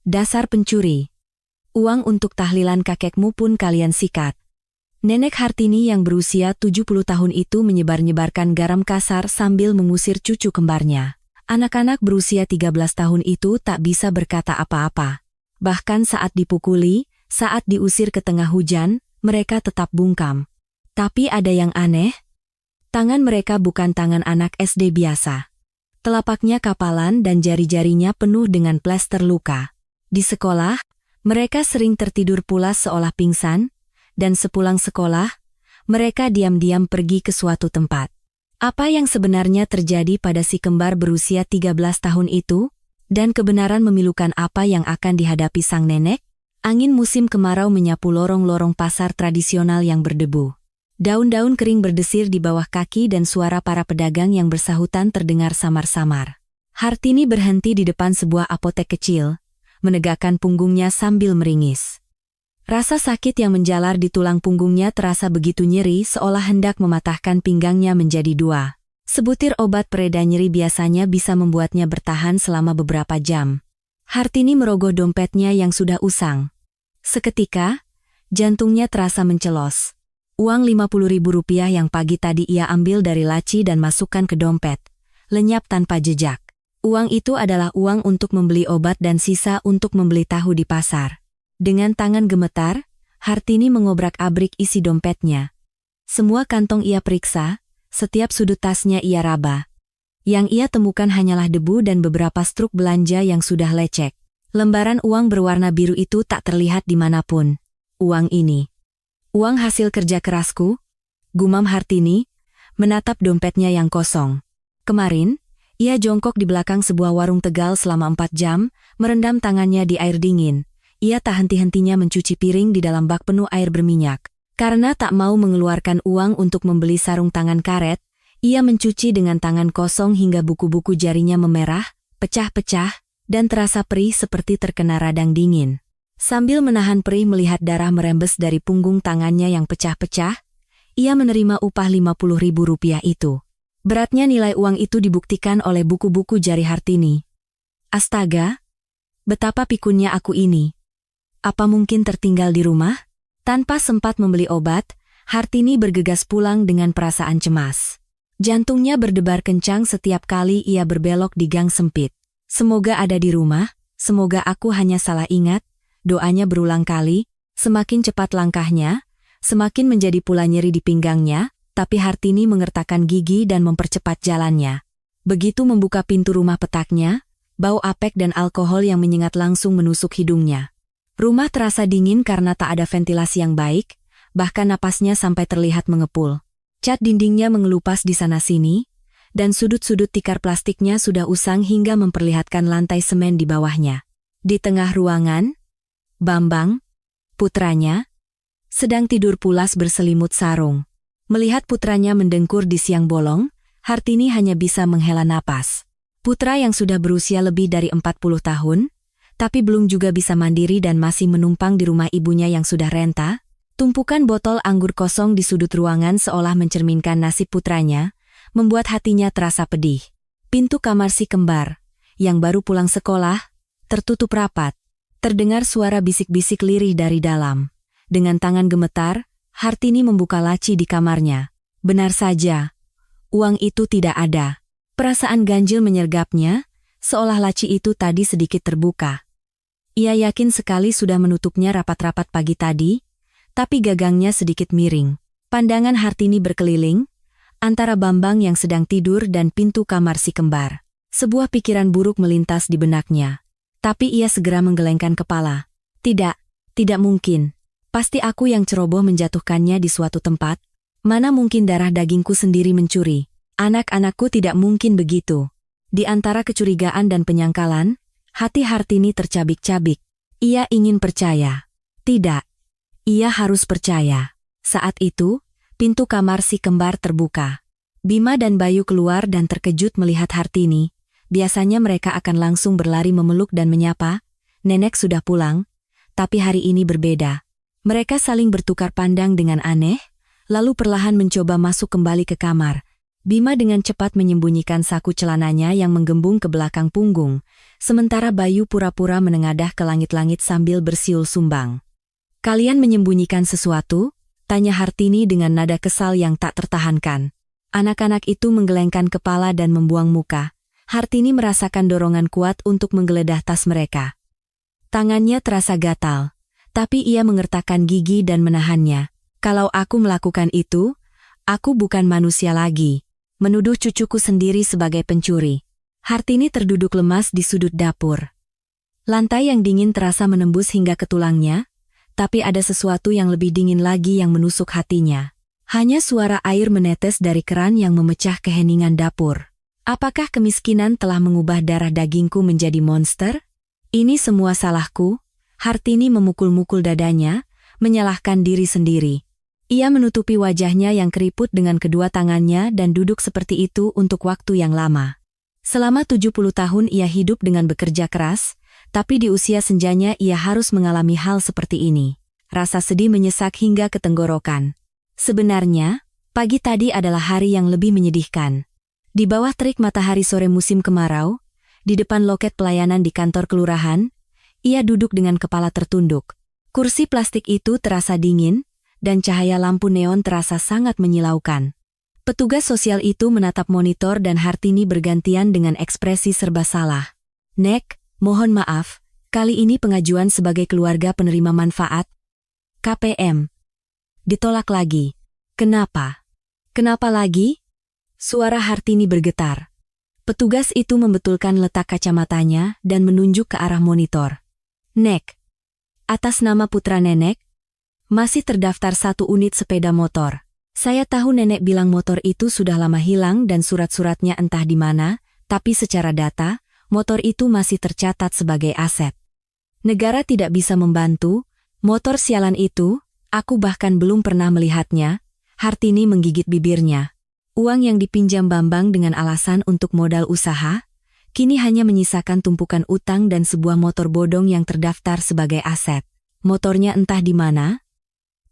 Dasar pencuri. Uang untuk tahlilan kakekmu pun kalian sikat. Nenek Hartini yang berusia 70 tahun itu menyebar-nyebarkan garam kasar sambil mengusir cucu kembarnya. Anak-anak berusia 13 tahun itu tak bisa berkata apa-apa. Bahkan saat dipukuli, saat diusir ke tengah hujan, mereka tetap bungkam. Tapi ada yang aneh. Tangan mereka bukan tangan anak SD biasa. Telapaknya kapalan dan jari-jarinya penuh dengan plester luka. Di sekolah, mereka sering tertidur pulas seolah pingsan, dan sepulang sekolah, mereka diam-diam pergi ke suatu tempat. Apa yang sebenarnya terjadi pada si kembar berusia 13 tahun itu, dan kebenaran memilukan apa yang akan dihadapi sang nenek? Angin musim kemarau menyapu lorong-lorong pasar tradisional yang berdebu. Daun-daun kering berdesir di bawah kaki dan suara para pedagang yang bersahutan terdengar samar-samar. Hartini berhenti di depan sebuah apotek kecil, menegakkan punggungnya sambil meringis. Rasa sakit yang menjalar di tulang punggungnya terasa begitu nyeri seolah hendak mematahkan pinggangnya menjadi dua. Sebutir obat pereda nyeri biasanya bisa membuatnya bertahan selama beberapa jam. Hartini merogoh dompetnya yang sudah usang. Seketika, jantungnya terasa mencelos. Uang Rp50.000 yang pagi tadi ia ambil dari laci dan masukkan ke dompet, lenyap tanpa jejak. Uang itu adalah uang untuk membeli obat dan sisa untuk membeli tahu di pasar. Dengan tangan gemetar, Hartini mengobrak-abrik isi dompetnya. Semua kantong ia periksa, setiap sudut tasnya ia raba. Yang ia temukan hanyalah debu dan beberapa struk belanja yang sudah lecek. Lembaran uang berwarna biru itu tak terlihat dimanapun. Uang ini. Uang hasil kerja kerasku, gumam Hartini, menatap dompetnya yang kosong. Kemarin, ia jongkok di belakang sebuah warung Tegal selama 4 jam, merendam tangannya di air dingin. Ia tak henti-hentinya mencuci piring di dalam bak penuh air berminyak. Karena tak mau mengeluarkan uang untuk membeli sarung tangan karet, ia mencuci dengan tangan kosong hingga buku-buku jarinya memerah, pecah-pecah, dan terasa perih seperti terkena radang dingin. Sambil menahan perih melihat darah merembes dari punggung tangannya yang pecah-pecah, ia menerima upah Rp50.000 itu. Beratnya nilai uang itu dibuktikan oleh buku-buku jari Hartini. Astaga! Betapa pikunnya aku ini. Apa mungkin tertinggal di rumah? Tanpa sempat membeli obat, Hartini bergegas pulang dengan perasaan cemas. Jantungnya berdebar kencang setiap kali ia berbelok di gang sempit. Semoga ada di rumah, semoga aku hanya salah ingat. Doanya berulang kali, semakin cepat langkahnya, semakin menjadi pula nyeri di pinggangnya, tapi Hartini mengertakkan gigi dan mempercepat jalannya. Begitu membuka pintu rumah petaknya, bau apek dan alkohol yang menyengat langsung menusuk hidungnya. Rumah terasa dingin karena tak ada ventilasi yang baik, bahkan napasnya sampai terlihat mengepul. Cat dindingnya mengelupas di sana-sini, dan sudut-sudut tikar plastiknya sudah usang hingga memperlihatkan lantai semen di bawahnya. Di tengah ruangan, Bambang, putranya, sedang tidur pulas berselimut sarung. Melihat putranya mendengkur di siang bolong, Hartini hanya bisa menghela napas. Putra yang sudah berusia lebih dari 40 tahun, tapi belum juga bisa mandiri dan masih menumpang di rumah ibunya yang sudah renta, tumpukan botol anggur kosong di sudut ruangan seolah mencerminkan nasib putranya, membuat hatinya terasa pedih. Pintu kamar si kembar, yang baru pulang sekolah, tertutup rapat. Terdengar suara bisik-bisik lirih dari dalam. Dengan tangan gemetar, Hartini membuka laci di kamarnya. Benar saja, uang itu tidak ada. Perasaan ganjil menyergapnya, seolah laci itu tadi sedikit terbuka. Ia yakin sekali sudah menutupnya rapat-rapat pagi tadi, tapi gagangnya sedikit miring. Pandangan Hartini berkeliling, antara Bambang yang sedang tidur dan pintu kamar si kembar. Sebuah pikiran buruk melintas di benaknya. Tapi ia segera menggelengkan kepala. Tidak mungkin. Pasti aku yang ceroboh menjatuhkannya di suatu tempat. Mana mungkin darah dagingku sendiri mencuri. Anak-anakku tidak mungkin begitu. Di antara kecurigaan dan penyangkalan, hati Hartini tercabik-cabik. Ia ingin percaya. Tidak. Ia harus percaya. Saat itu, pintu kamar si kembar terbuka. Bima dan Bayu keluar dan terkejut melihat Hartini. Biasanya mereka akan langsung berlari memeluk dan menyapa, nenek sudah pulang, tapi hari ini berbeda. Mereka saling bertukar pandang dengan aneh, lalu perlahan mencoba masuk kembali ke kamar. Bima dengan cepat menyembunyikan saku celananya yang menggembung ke belakang punggung, sementara Bayu pura-pura menengadah ke langit-langit sambil bersiul sumbang. "Kalian menyembunyikan sesuatu?" tanya Hartini dengan nada kesal yang tak tertahankan. Anak-anak itu menggelengkan kepala dan membuang muka. Hartini merasakan dorongan kuat untuk menggeledah tas mereka. Tangannya terasa gatal, tapi ia mengertakkan gigi dan menahannya. "Kalau aku melakukan itu, aku bukan manusia lagi. Menuduh cucuku sendiri sebagai pencuri." Hartini terduduk lemas di sudut dapur. Lantai yang dingin terasa menembus hingga ke tulangnya, tapi ada sesuatu yang lebih dingin lagi yang menusuk hatinya. Hanya suara air menetes dari keran yang memecah keheningan dapur. Apakah kemiskinan telah mengubah darah dagingku menjadi monster? Ini semua salahku. Hartini memukul-mukul dadanya, menyalahkan diri sendiri. Ia menutupi wajahnya yang keriput dengan kedua tangannya dan duduk seperti itu untuk waktu yang lama. Selama 70 tahun ia hidup dengan bekerja keras, tapi di usia senjanya ia harus mengalami hal seperti ini. Rasa sedih menyesak hingga ke tenggorokan. Sebenarnya, pagi tadi adalah hari yang lebih menyedihkan. Di bawah terik matahari sore musim kemarau, di depan loket pelayanan di kantor kelurahan, ia duduk dengan kepala tertunduk. Kursi plastik itu terasa dingin, dan cahaya lampu neon terasa sangat menyilaukan. Petugas sosial itu menatap monitor dan Hartini bergantian dengan ekspresi serba salah. "Nek, mohon maaf, kali ini pengajuan sebagai keluarga penerima manfaat KPM ditolak lagi." "Kenapa? Kenapa lagi?" Suara Hartini bergetar. Petugas itu membetulkan letak kacamatanya dan menunjuk ke arah monitor. "Nek, atas nama putra nenek, masih terdaftar 1 unit sepeda motor. Saya tahu nenek bilang motor itu sudah lama hilang dan surat-suratnya entah di mana, tapi secara data, motor itu masih tercatat sebagai aset. Negara tidak bisa membantu, motor sialan itu, aku bahkan belum pernah melihatnya." Hartini menggigit bibirnya. Uang yang dipinjam Bambang dengan alasan untuk modal usaha, kini hanya menyisakan tumpukan utang dan sebuah motor bodong yang terdaftar sebagai aset. Motornya entah di mana,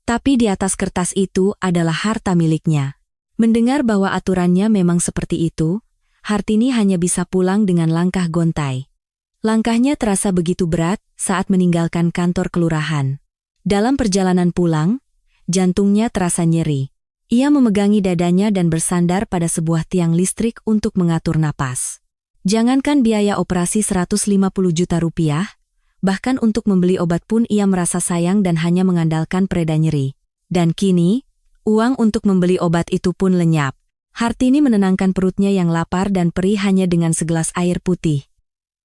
tapi di atas kertas itu adalah harta miliknya. Mendengar bahwa aturannya memang seperti itu, Hartini hanya bisa pulang dengan langkah gontai. Langkahnya terasa begitu berat saat meninggalkan kantor kelurahan. Dalam perjalanan pulang, jantungnya terasa nyeri. Ia memegangi dadanya dan bersandar pada sebuah tiang listrik untuk mengatur napas. Jangankan biaya operasi 150 juta rupiah, bahkan untuk membeli obat pun ia merasa sayang dan hanya mengandalkan pereda nyeri. Dan kini, uang untuk membeli obat itu pun lenyap. Hartini menenangkan perutnya yang lapar dan perih hanya dengan segelas air putih.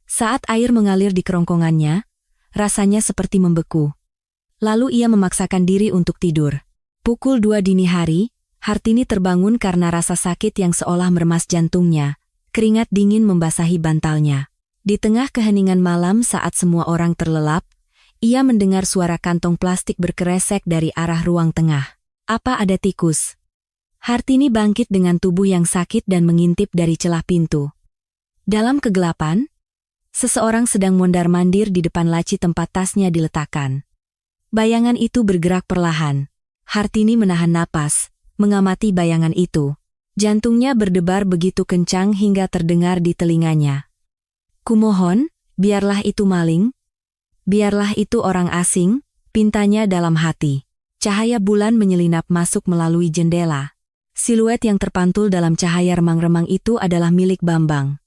Saat air mengalir di kerongkongannya, rasanya seperti membeku. Lalu ia memaksakan diri untuk tidur. Pukul 2 dini hari, Hartini terbangun karena rasa sakit yang seolah meremas jantungnya. Keringat dingin membasahi bantalnya. Di tengah keheningan malam saat semua orang terlelap, ia mendengar suara kantong plastik berkeresek dari arah ruang tengah. "Apa ada tikus?" Hartini bangkit dengan tubuh yang sakit dan mengintip dari celah pintu. Dalam kegelapan, seseorang sedang mondar-mandir di depan laci tempat tasnya diletakkan. Bayangan itu bergerak perlahan. Hartini menahan napas, mengamati bayangan itu. Jantungnya berdebar begitu kencang hingga terdengar di telinganya. "Kumohon, biarlah itu maling. Biarlah itu orang asing," pintanya dalam hati. Cahaya bulan menyelinap masuk melalui jendela. Siluet yang terpantul dalam cahaya remang-remang itu adalah milik Bambang.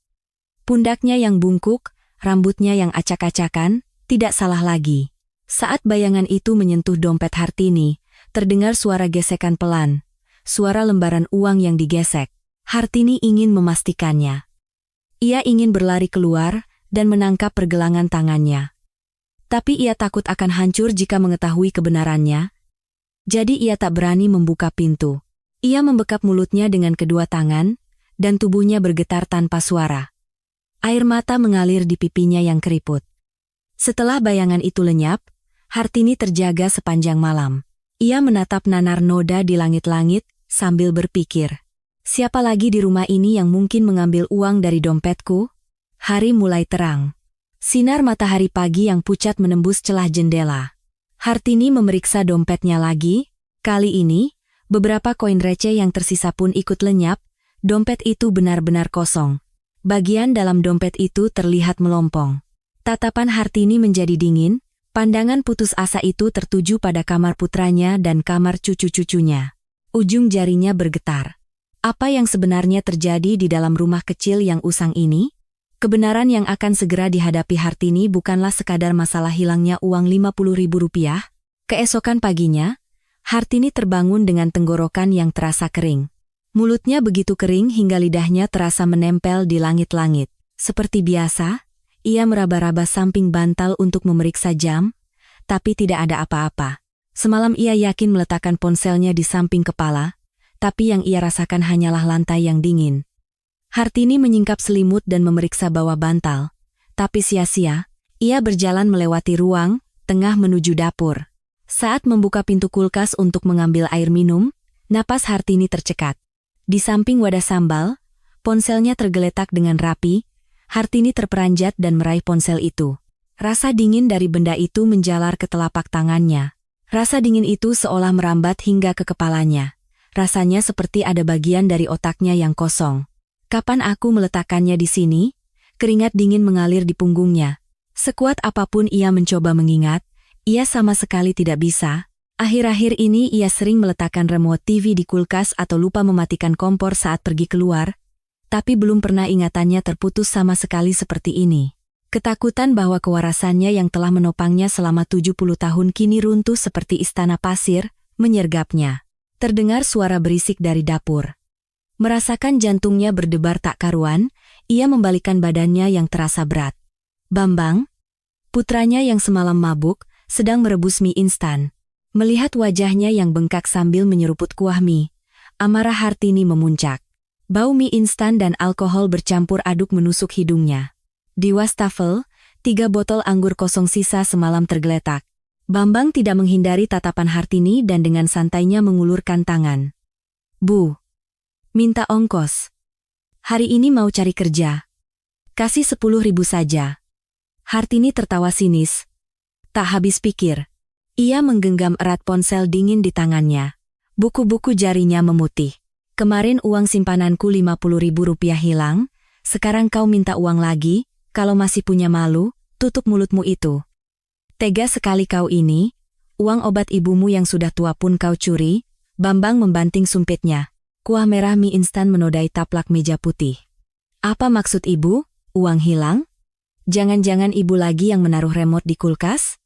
Pundaknya yang bungkuk, rambutnya yang acak-acakan, tidak salah lagi. Saat bayangan itu menyentuh dompet Hartini, terdengar suara gesekan pelan. Suara lembaran uang yang digesek. Hartini ingin memastikannya. Ia ingin berlari keluar dan menangkap pergelangan tangannya. Tapi ia takut akan hancur jika mengetahui kebenarannya. Jadi ia tak berani membuka pintu. Ia membekap mulutnya dengan kedua tangan, dan tubuhnya bergetar tanpa suara. Air mata mengalir di pipinya yang keriput. Setelah bayangan itu lenyap, Hartini terjaga sepanjang malam. Ia menatap nanar noda di langit-langit, sambil berpikir, siapa lagi di rumah ini yang mungkin mengambil uang dari dompetku? Hari mulai terang. Sinar matahari pagi yang pucat menembus celah jendela. Hartini memeriksa dompetnya lagi. Kali ini, beberapa koin receh yang tersisa pun ikut lenyap, Dompet itu benar-benar kosong. Bagian dalam dompet itu terlihat melompong. Tatapan Hartini menjadi dingin, pandangan putus asa itu tertuju pada kamar putranya dan kamar cucu-cucunya. Ujung jarinya bergetar. Apa yang sebenarnya terjadi di dalam rumah kecil yang usang ini? Kebenaran yang akan segera dihadapi Hartini bukanlah sekadar masalah hilangnya uang Rp50.000. Keesokan paginya, Hartini terbangun dengan tenggorokan yang terasa kering. Mulutnya begitu kering hingga lidahnya terasa menempel di langit-langit. Seperti biasa, ia meraba-raba samping bantal untuk memeriksa jam, tapi tidak ada apa-apa. Semalam ia yakin meletakkan ponselnya di samping kepala, tapi yang ia rasakan hanyalah lantai yang dingin. Hartini menyingkap selimut dan memeriksa bawah bantal, tapi sia-sia, ia berjalan melewati ruang tengah menuju dapur. Saat membuka pintu kulkas untuk mengambil air minum, napas Hartini tercekat. Di samping wadah sambal, ponselnya tergeletak dengan rapi. Hartini terperanjat dan meraih ponsel itu. Rasa dingin dari benda itu menjalar ke telapak tangannya. Rasa dingin itu seolah merambat hingga ke kepalanya. Rasanya seperti ada bagian dari otaknya yang kosong. Kapan aku meletakkannya di sini? Keringat dingin mengalir di punggungnya. Sekuat apapun ia mencoba mengingat, ia sama sekali tidak bisa. Akhir-akhir ini ia sering meletakkan remote TV di kulkas atau lupa mematikan kompor saat pergi keluar, tapi belum pernah ingatannya terputus sama sekali seperti ini. Ketakutan bahwa kewarasannya yang telah menopangnya selama 70 tahun kini runtuh seperti istana pasir, menyergapnya. Terdengar suara berisik dari dapur. Merasakan jantungnya berdebar tak karuan, ia membalikkan badannya yang terasa berat. Bambang, putranya yang semalam mabuk, sedang merebus mie instan. Melihat wajahnya yang bengkak sambil menyeruput kuah mie, amarah Hartini memuncak. Bau mie instan dan alkohol bercampur aduk menusuk hidungnya. Di wastafel, 3 botol anggur kosong sisa semalam tergeletak. Bambang tidak menghindari tatapan Hartini dan dengan santainya mengulurkan tangan. Bu, minta ongkos. Hari ini mau cari kerja. Kasih 10.000 saja. Hartini tertawa sinis. Tak habis pikir. Ia menggenggam erat ponsel dingin di tangannya. Buku-buku jarinya memutih. Kemarin uang simpananku Rp50.000 hilang, sekarang kau minta uang lagi, kalau masih punya malu, tutup mulutmu itu. Tega sekali kau ini, uang obat ibumu yang sudah tua pun kau curi. Bambang membanting sumpitnya. Kuah merah mie instan menodai taplak meja putih. Apa maksud ibu, uang hilang? Jangan-jangan ibu lagi yang menaruh remote di kulkas?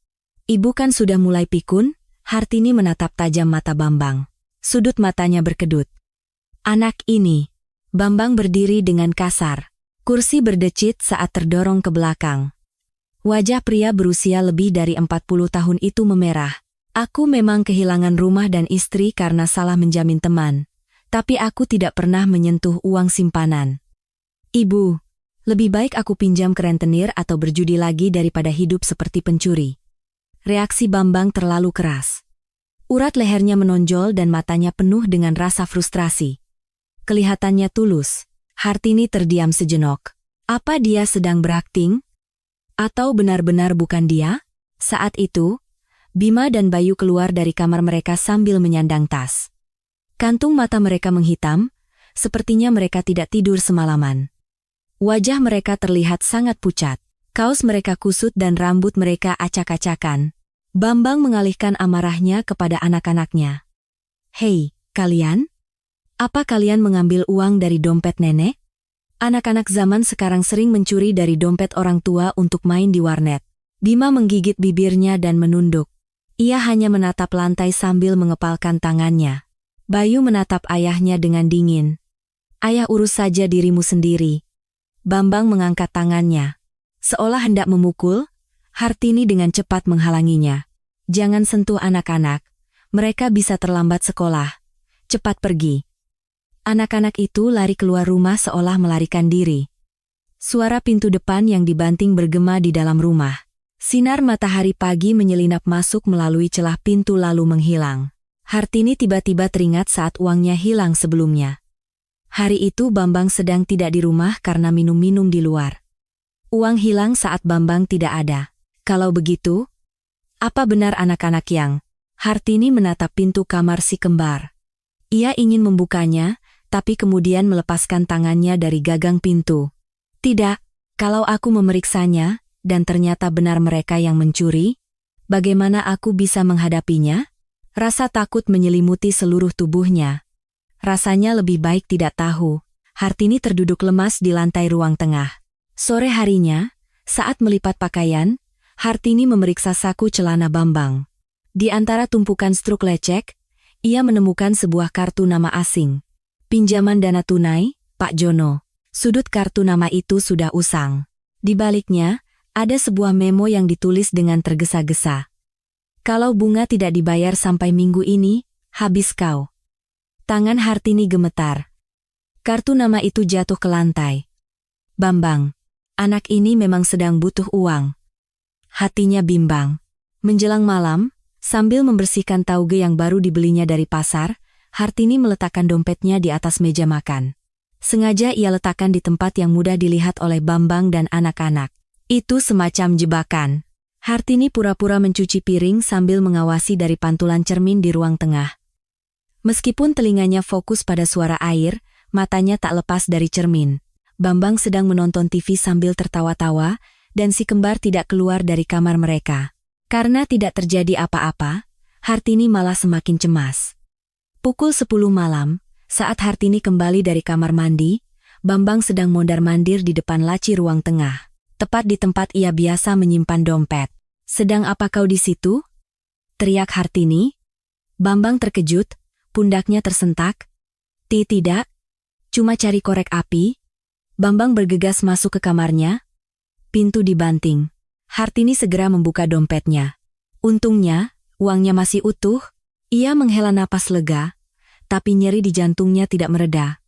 Ibu kan sudah mulai pikun. Hartini menatap tajam mata Bambang. Sudut matanya berkedut. Anak ini. Bambang berdiri dengan kasar. Kursi berdecit saat terdorong ke belakang. Wajah pria berusia lebih dari 40 tahun itu memerah. Aku memang kehilangan rumah dan istri karena salah menjamin teman. Tapi aku tidak pernah menyentuh uang simpanan. Ibu, lebih baik aku pinjam ke rentenir atau berjudi lagi daripada hidup seperti pencuri. Reaksi Bambang terlalu keras. Urat lehernya menonjol dan matanya penuh dengan rasa frustrasi. Kelihatannya tulus. Hartini terdiam sejenak. Apa dia sedang berakting? Atau benar-benar bukan dia? Saat itu, Bima dan Bayu keluar dari kamar mereka sambil menyandang tas. Kantung mata mereka menghitam, sepertinya mereka tidak tidur semalaman. Wajah mereka terlihat sangat pucat. Kaos mereka kusut dan rambut mereka acak-acakan. Bambang mengalihkan amarahnya kepada anak-anaknya. Hei, kalian? Apa kalian mengambil uang dari dompet nenek? Anak-anak zaman sekarang sering mencuri dari dompet orang tua untuk main di warnet. Bima menggigit bibirnya dan menunduk. Ia hanya menatap lantai sambil mengepalkan tangannya. Bayu menatap ayahnya dengan dingin. Ayah, urus saja dirimu sendiri. Bambang mengangkat tangannya. Seolah hendak memukul, Hartini dengan cepat menghalanginya. Jangan sentuh anak-anak, mereka bisa terlambat sekolah. Cepat pergi. Anak-anak itu lari keluar rumah seolah melarikan diri. Suara pintu depan yang dibanting bergema di dalam rumah. Sinar matahari pagi menyelinap masuk melalui celah pintu lalu menghilang. Hartini tiba-tiba teringat saat uangnya hilang sebelumnya. Hari itu Bambang sedang tidak di rumah karena minum-minum di luar. Uang hilang saat Bambang tidak ada. Kalau begitu, apa benar anak-anak yang? Hartini menatap pintu kamar si kembar. Ia ingin membukanya, tapi kemudian melepaskan tangannya dari gagang pintu. Tidak, kalau aku memeriksanya, dan ternyata benar mereka yang mencuri, bagaimana aku bisa menghadapinya? Rasa takut menyelimuti seluruh tubuhnya. Rasanya lebih baik tidak tahu. Hartini terduduk lemas di lantai ruang tengah. Sore harinya, saat melipat pakaian, Hartini memeriksa saku celana Bambang. Di antara tumpukan struk lecek, ia menemukan sebuah kartu nama asing. Pinjaman dana tunai, Pak Jono. Sudut kartu nama itu sudah usang. Di baliknya, ada sebuah memo yang ditulis dengan tergesa-gesa. Kalau bunga tidak dibayar sampai minggu ini, habis kau. Tangan Hartini gemetar. Kartu nama itu jatuh ke lantai. Bambang, anak ini memang sedang butuh uang. Hatinya bimbang. Menjelang malam, sambil membersihkan tauge yang baru dibelinya dari pasar, Hartini meletakkan dompetnya di atas meja makan. Sengaja ia letakkan di tempat yang mudah dilihat oleh Bambang dan anak-anak. Itu semacam jebakan. Hartini pura-pura mencuci piring sambil mengawasi dari pantulan cermin di ruang tengah. Meskipun telinganya fokus pada suara air, matanya tak lepas dari cermin. Bambang sedang menonton TV sambil tertawa-tawa, dan si kembar tidak keluar dari kamar mereka. Karena tidak terjadi apa-apa, Hartini malah semakin cemas. Pukul 10 malam, saat Hartini kembali dari kamar mandi, Bambang sedang mondar-mandir di depan laci ruang tengah. Tepat di tempat ia biasa menyimpan dompet. "Sedang apa kau di situ?" teriak Hartini. Bambang terkejut, pundaknya tersentak. Tidak, cuma cari korek api." Bambang bergegas masuk ke kamarnya. Pintu dibanting. Hartini segera membuka dompetnya. Untungnya, uangnya masih utuh. Ia menghela napas lega, tapi nyeri di jantungnya tidak mereda.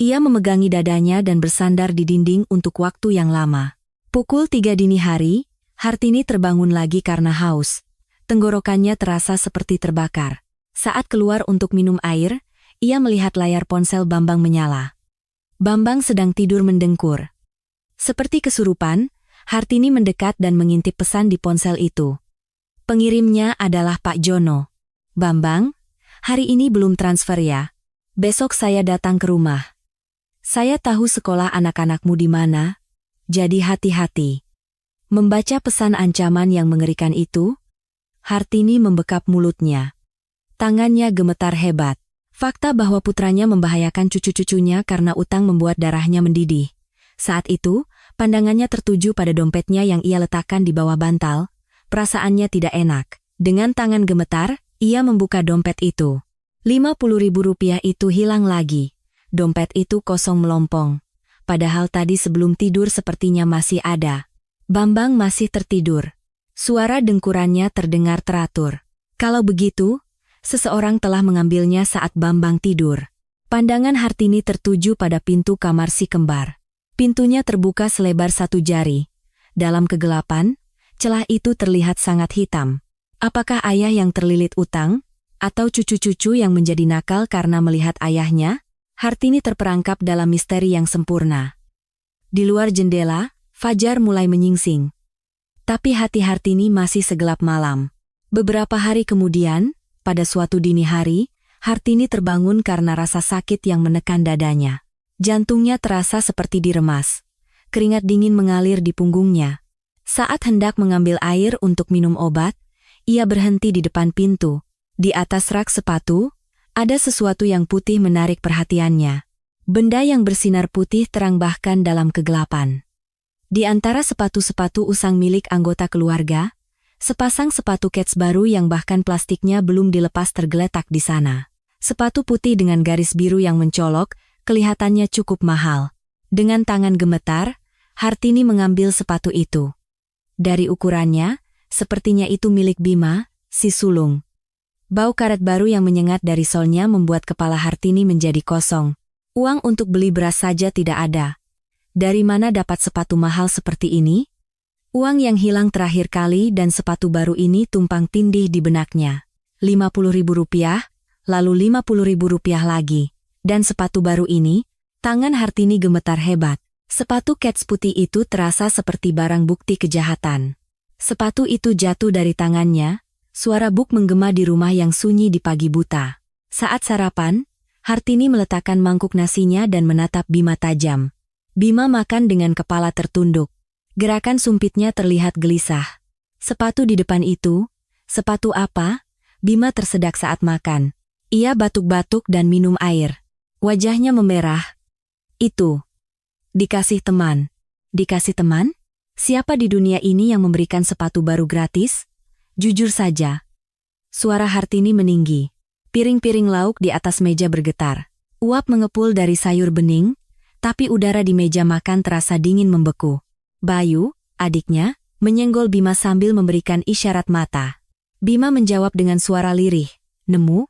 Ia memegangi dadanya dan bersandar di dinding untuk waktu yang lama. Pukul 3 dini hari, Hartini terbangun lagi karena haus. Tenggorokannya terasa seperti terbakar. Saat keluar untuk minum air, ia melihat layar ponsel Bambang menyala. Bambang sedang tidur mendengkur. Seperti kesurupan, Hartini mendekat dan mengintip pesan di ponsel itu. Pengirimnya adalah Pak Jono. "Bambang, hari ini belum transfer ya. Besok saya datang ke rumah. Saya tahu sekolah anak-anakmu di mana, jadi hati-hati." Membaca pesan ancaman yang mengerikan itu, Hartini membekap mulutnya. Tangannya gemetar hebat. Fakta bahwa putranya membahayakan cucu-cucunya karena utang membuat darahnya mendidih. Saat itu, pandangannya tertuju pada dompetnya yang ia letakkan di bawah bantal. Perasaannya tidak enak. Dengan tangan gemetar, ia membuka dompet itu. 50.000 rupiah itu hilang lagi. Dompet itu kosong melompong. Padahal tadi sebelum tidur sepertinya masih ada. Bambang masih tertidur. Suara dengkurannya terdengar teratur. Kalau begitu, seseorang telah mengambilnya saat Bambang tidur. Pandangan Hartini tertuju pada pintu kamar si kembar. Pintunya terbuka selebar 1 jari. Dalam kegelapan, celah itu terlihat sangat hitam. Apakah ayah yang terlilit utang? Atau cucu-cucu yang menjadi nakal karena melihat ayahnya? Hartini terperangkap dalam misteri yang sempurna. Di luar jendela, fajar mulai menyingsing. Tapi hati Hartini masih segelap malam. Beberapa hari kemudian, pada suatu dini hari, Hartini terbangun karena rasa sakit yang menekan dadanya. Jantungnya terasa seperti diremas. Keringat dingin mengalir di punggungnya. Saat hendak mengambil air untuk minum obat, ia berhenti di depan pintu. Di atas rak sepatu, ada sesuatu yang putih menarik perhatiannya. Benda yang bersinar putih terang bahkan dalam kegelapan. Di antara sepatu-sepatu usang milik anggota keluarga, sepasang sepatu kets baru yang bahkan plastiknya belum dilepas tergeletak di sana. Sepatu putih dengan garis biru yang mencolok, kelihatannya cukup mahal. Dengan tangan gemetar, Hartini mengambil sepatu itu. Dari ukurannya, sepertinya itu milik Bima, si sulung. Bau karet baru yang menyengat dari solnya membuat kepala Hartini menjadi kosong. Uang untuk beli beras saja tidak ada. Dari mana dapat sepatu mahal seperti ini? Uang yang hilang terakhir kali dan sepatu baru ini tumpang tindih di benaknya. 50.000 rupiah, lalu 50.000 rupiah lagi. Dan sepatu baru ini, tangan Hartini gemetar hebat. Sepatu kets putih itu terasa seperti barang bukti kejahatan. Sepatu itu jatuh dari tangannya, suara buk menggema di rumah yang sunyi di pagi buta. Saat sarapan, Hartini meletakkan mangkuk nasinya dan menatap Bima tajam. Bima makan dengan kepala tertunduk. Gerakan sumpitnya terlihat gelisah. Sepatu di depan itu, sepatu apa? Bima tersedak saat makan. Ia batuk-batuk dan minum air. Wajahnya memerah. Itu. Dikasih teman. Dikasih teman? Siapa di dunia ini yang memberikan sepatu baru gratis? Jujur saja. Suara Hartini meninggi. Piring-piring lauk di atas meja bergetar. Uap mengepul dari sayur bening, tapi udara di meja makan terasa dingin membeku. Bayu, adiknya, menyenggol Bima sambil memberikan isyarat mata. Bima menjawab dengan suara lirih. Nemu?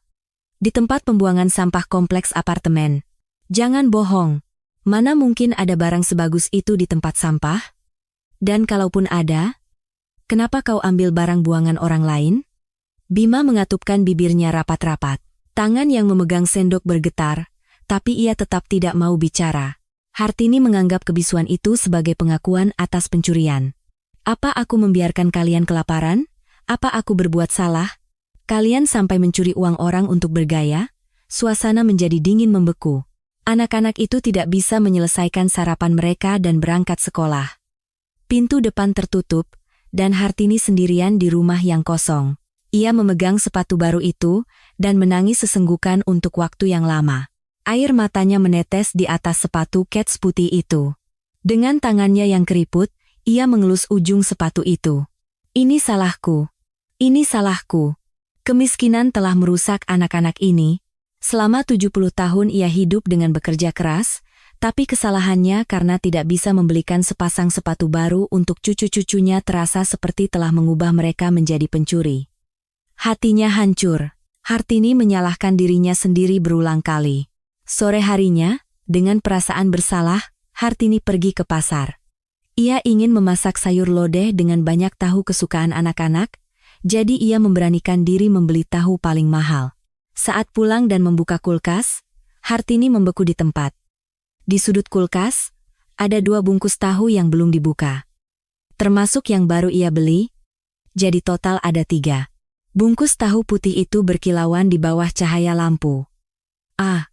Di tempat pembuangan sampah kompleks apartemen. Jangan bohong. Mana mungkin ada barang sebagus itu di tempat sampah? Dan kalaupun ada, kenapa kau ambil barang buangan orang lain? Bima mengatupkan bibirnya rapat-rapat. Tangan yang memegang sendok bergetar, tapi ia tetap tidak mau bicara. Hartini menganggap kebisuan itu sebagai pengakuan atas pencurian. Apa aku membiarkan kalian kelaparan? Apa aku berbuat salah? Kalian sampai mencuri uang orang untuk bergaya? Suasana menjadi dingin membeku. Anak-anak itu tidak bisa menyelesaikan sarapan mereka dan berangkat sekolah. Pintu depan tertutup, dan Hartini sendirian di rumah yang kosong. Ia memegang sepatu baru itu, dan menangis sesenggukan untuk waktu yang lama. Air matanya menetes di atas sepatu kets putih itu. Dengan tangannya yang keriput, ia mengelus ujung sepatu itu. Ini salahku. Ini salahku. Kemiskinan telah merusak anak-anak ini. Selama 70 tahun ia hidup dengan bekerja keras, tapi kesalahannya karena tidak bisa membelikan sepasang sepatu baru untuk cucu-cucunya terasa seperti telah mengubah mereka menjadi pencuri. Hatinya hancur. Hartini menyalahkan dirinya sendiri berulang kali. Sore harinya, dengan perasaan bersalah, Hartini pergi ke pasar. Ia ingin memasak sayur lodeh dengan banyak tahu kesukaan anak-anak, jadi ia memberanikan diri membeli tahu paling mahal. Saat pulang dan membuka kulkas, Hartini membeku di tempat. Di sudut kulkas, ada 2 bungkus tahu yang belum dibuka. Termasuk yang baru ia beli, jadi total ada 3. Bungkus tahu putih itu berkilauan di bawah cahaya lampu. Ah,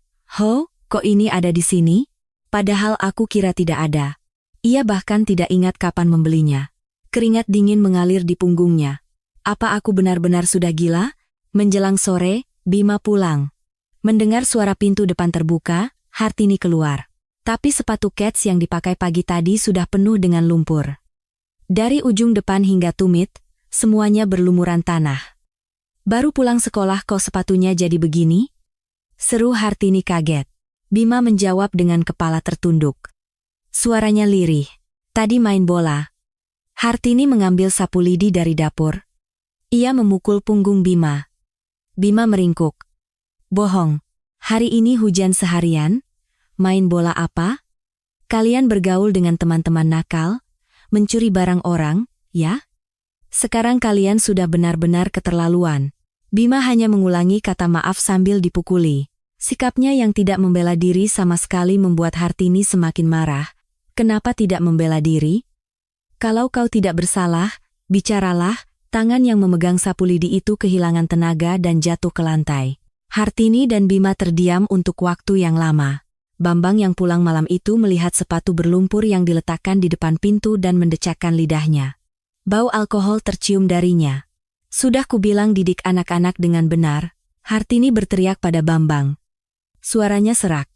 kok ini ada di sini? Padahal aku kira tidak ada. Ia bahkan tidak ingat kapan membelinya. Keringat dingin mengalir di punggungnya. Apa aku benar-benar sudah gila? Menjelang sore, Bima pulang. Mendengar suara pintu depan terbuka, Hartini keluar. Tapi sepatu kets yang dipakai pagi tadi sudah penuh dengan lumpur. Dari ujung depan hingga tumit, semuanya berlumuran tanah. Baru pulang sekolah kok sepatunya jadi begini? Seru Hartini kaget. Bima menjawab dengan kepala tertunduk. Suaranya lirih. Tadi main bola. Hartini mengambil sapu lidi dari dapur. Ia memukul punggung Bima. Bima meringkuk. Bohong. Hari ini hujan seharian? Main bola apa? Kalian bergaul dengan teman-teman nakal? Mencuri barang orang, ya? Sekarang kalian sudah benar-benar keterlaluan. Bima hanya mengulangi kata maaf sambil dipukuli. Sikapnya yang tidak membela diri sama sekali membuat Hartini semakin marah. Kenapa tidak membela diri? Kalau kau tidak bersalah, bicaralah. Tangan yang memegang sapu lidi itu kehilangan tenaga dan jatuh ke lantai. Hartini dan Bima terdiam untuk waktu yang lama. Bambang yang pulang malam itu melihat sepatu berlumpur yang diletakkan di depan pintu dan mendecakkan lidahnya. Bau alkohol tercium darinya. Sudah kubilang didik anak-anak dengan benar, Hartini berteriak pada Bambang. Suaranya serak.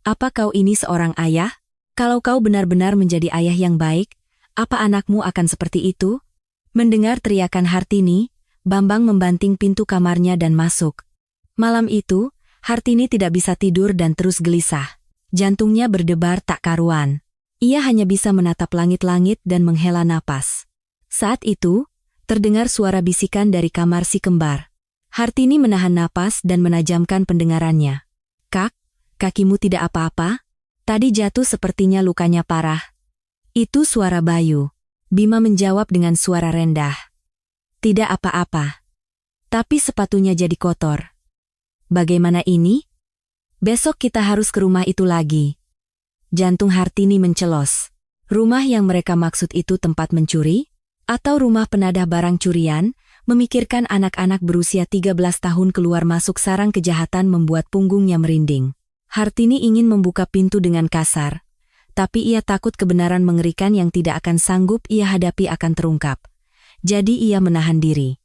Apa kau ini seorang ayah? Kalau kau benar-benar menjadi ayah yang baik, apa anakmu akan seperti itu? Mendengar teriakan Hartini, Bambang membanting pintu kamarnya dan masuk. Malam itu, Hartini tidak bisa tidur dan terus gelisah. Jantungnya berdebar tak karuan. Ia hanya bisa menatap langit-langit dan menghela napas. Saat itu, terdengar suara bisikan dari kamar si kembar. Hartini menahan napas dan menajamkan pendengarannya. Kak, kakimu tidak apa-apa? Tadi jatuh sepertinya lukanya parah. Itu suara Bayu. Bima menjawab dengan suara rendah. Tidak apa-apa. Tapi sepatunya jadi kotor. Bagaimana ini? Besok kita harus ke rumah itu lagi. Jantung Hartini mencelos. Rumah yang mereka maksud itu tempat mencuri? Atau rumah penadah barang curian? Memikirkan anak-anak berusia 13 tahun keluar masuk sarang kejahatan membuat punggungnya merinding. Hartini ingin membuka pintu dengan kasar, tapi ia takut kebenaran mengerikan yang tidak akan sanggup ia hadapi akan terungkap. Jadi ia menahan diri.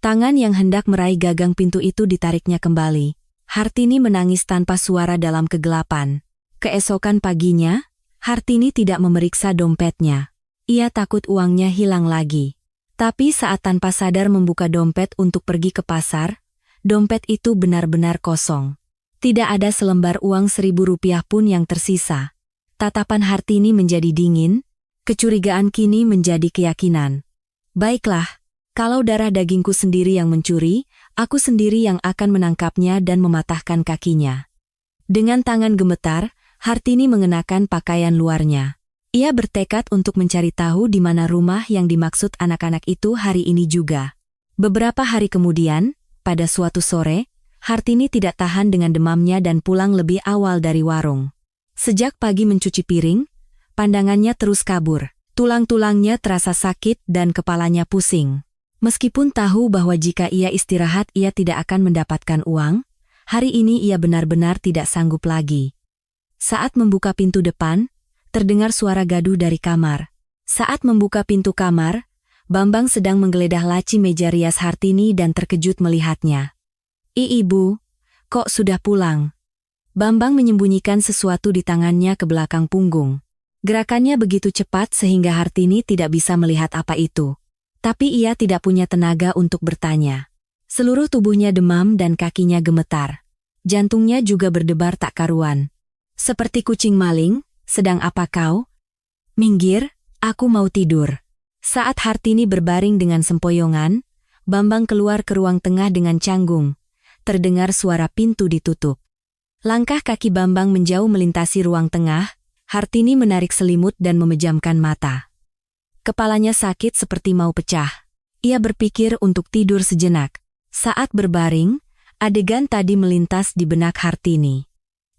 Tangan yang hendak meraih gagang pintu itu ditariknya kembali. Hartini menangis tanpa suara dalam kegelapan. Keesokan paginya, Hartini tidak memeriksa dompetnya. Ia takut uangnya hilang lagi. Tapi saat tanpa sadar membuka dompet untuk pergi ke pasar, dompet itu benar-benar kosong. Tidak ada selembar uang Rp1.000 pun yang tersisa. Tatapan Hartini menjadi dingin, kecurigaan kini menjadi keyakinan. Baiklah, kalau darah dagingku sendiri yang mencuri, aku sendiri yang akan menangkapnya dan mematahkan kakinya. Dengan tangan gemetar, Hartini mengenakan pakaian luarnya. Ia bertekad untuk mencari tahu di mana rumah yang dimaksud anak-anak itu hari ini juga. Beberapa hari kemudian, pada suatu sore, Hartini tidak tahan dengan demamnya dan pulang lebih awal dari warung. Sejak pagi mencuci piring, pandangannya terus kabur. Tulang-tulangnya terasa sakit dan kepalanya pusing. Meskipun tahu bahwa jika ia istirahat ia tidak akan mendapatkan uang, hari ini ia benar-benar tidak sanggup lagi. Saat membuka pintu depan, terdengar suara gaduh dari kamar. Saat membuka pintu kamar, Bambang sedang menggeledah laci meja rias Hartini dan terkejut melihatnya. Ibu, kok sudah pulang?" Bambang menyembunyikan sesuatu di tangannya ke belakang punggung. Gerakannya begitu cepat sehingga Hartini tidak bisa melihat apa itu. Tapi ia tidak punya tenaga untuk bertanya. Seluruh tubuhnya demam dan kakinya gemetar. Jantungnya juga berdebar tak karuan. Seperti kucing maling, "Sedang apa kau?" "Minggir, aku mau tidur." Saat Hartini berbaring dengan sempoyongan, Bambang keluar ke ruang tengah dengan canggung. Terdengar suara pintu ditutup. Langkah kaki Bambang menjauh melintasi ruang tengah, Hartini menarik selimut dan memejamkan mata. Kepalanya sakit seperti mau pecah. Ia berpikir untuk tidur sejenak. Saat berbaring, adegan tadi melintas di benak Hartini.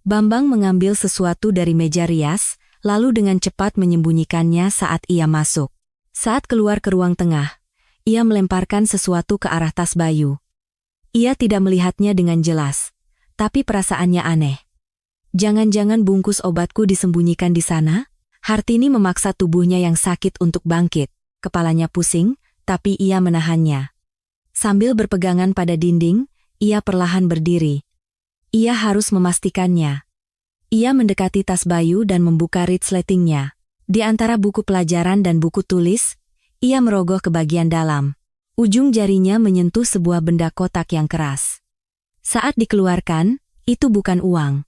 Bambang mengambil sesuatu dari meja rias, lalu dengan cepat menyembunyikannya saat ia masuk. Saat keluar ke ruang tengah, ia melemparkan sesuatu ke arah tas Bayu. Ia tidak melihatnya dengan jelas, tapi perasaannya aneh. Jangan-jangan bungkus obatku disembunyikan di sana? Hartini memaksa tubuhnya yang sakit untuk bangkit. Kepalanya pusing, tapi ia menahannya. Sambil berpegangan pada dinding, ia perlahan berdiri. Ia harus memastikannya. Ia mendekati tas Bayu dan membuka resletingnya. Di antara buku pelajaran dan buku tulis, ia merogoh ke bagian dalam. Ujung jarinya menyentuh sebuah benda kotak yang keras. Saat dikeluarkan, itu bukan uang.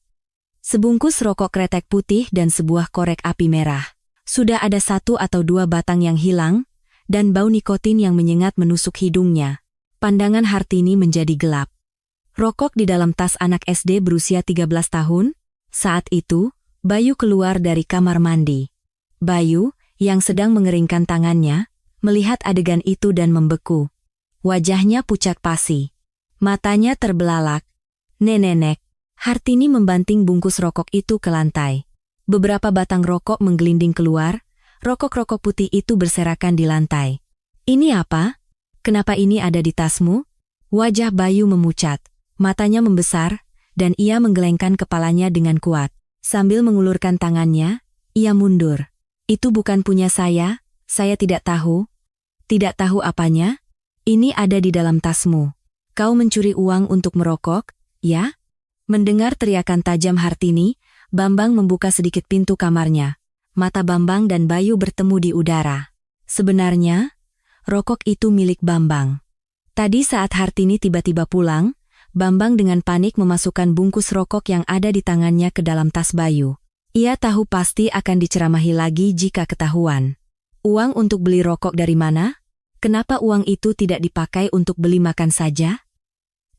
Sebungkus rokok kretek putih dan sebuah korek api merah. Sudah ada 1 atau 2 batang yang hilang, dan bau nikotin yang menyengat menusuk hidungnya. Pandangan Hartini menjadi gelap. Rokok di dalam tas anak SD berusia 13 tahun. Saat itu, Bayu keluar dari kamar mandi. Bayu, yang sedang mengeringkan tangannya, melihat adegan itu dan membeku. Wajahnya pucat pasi. Matanya terbelalak. "Nenek." Hartini membanting bungkus rokok itu ke lantai. Beberapa batang rokok menggelinding keluar, rokok-rokok putih itu berserakan di lantai. "Ini apa? Kenapa ini ada di tasmu?" Wajah Bayu memucat, matanya membesar, dan ia menggelengkan kepalanya dengan kuat. Sambil mengulurkan tangannya, ia mundur. "Itu bukan punya saya tidak tahu." "Tidak tahu apanya? Ini ada di dalam tasmu. Kau mencuri uang untuk merokok, ya?" Mendengar teriakan tajam Hartini, Bambang membuka sedikit pintu kamarnya. Mata Bambang dan Bayu bertemu di udara. Sebenarnya, rokok itu milik Bambang. Tadi saat Hartini tiba-tiba pulang, Bambang dengan panik memasukkan bungkus rokok yang ada di tangannya ke dalam tas Bayu. Ia tahu pasti akan diceramahi lagi jika ketahuan. Uang untuk beli rokok dari mana? Kenapa uang itu tidak dipakai untuk beli makan saja?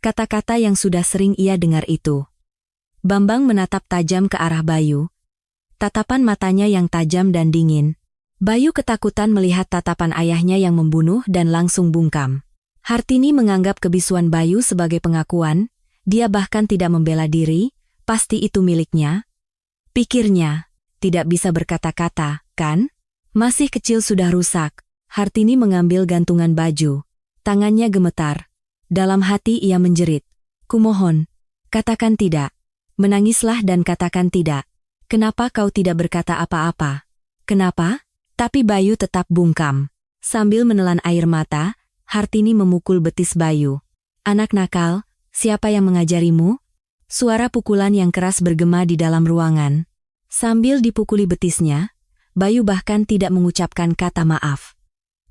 Kata-kata yang sudah sering ia dengar itu. Bambang menatap tajam ke arah Bayu. Tatapan matanya yang tajam dan dingin. Bayu ketakutan melihat tatapan ayahnya yang membunuh dan langsung bungkam. Hartini menganggap kebisuan Bayu sebagai pengakuan, dia bahkan tidak membela diri, pasti itu miliknya. Pikirnya, tidak bisa berkata-kata, kan? Masih kecil sudah rusak. Hartini mengambil gantungan baju. Tangannya gemetar. Dalam hati ia menjerit. Kumohon, katakan tidak. Menangislah dan katakan tidak. Kenapa kau tidak berkata apa-apa? Kenapa? Tapi Bayu tetap bungkam. Sambil menelan air mata, Hartini memukul betis Bayu. Anak nakal, siapa yang mengajarimu? Suara pukulan yang keras bergema di dalam ruangan. Sambil dipukuli betisnya, Bayu bahkan tidak mengucapkan kata maaf.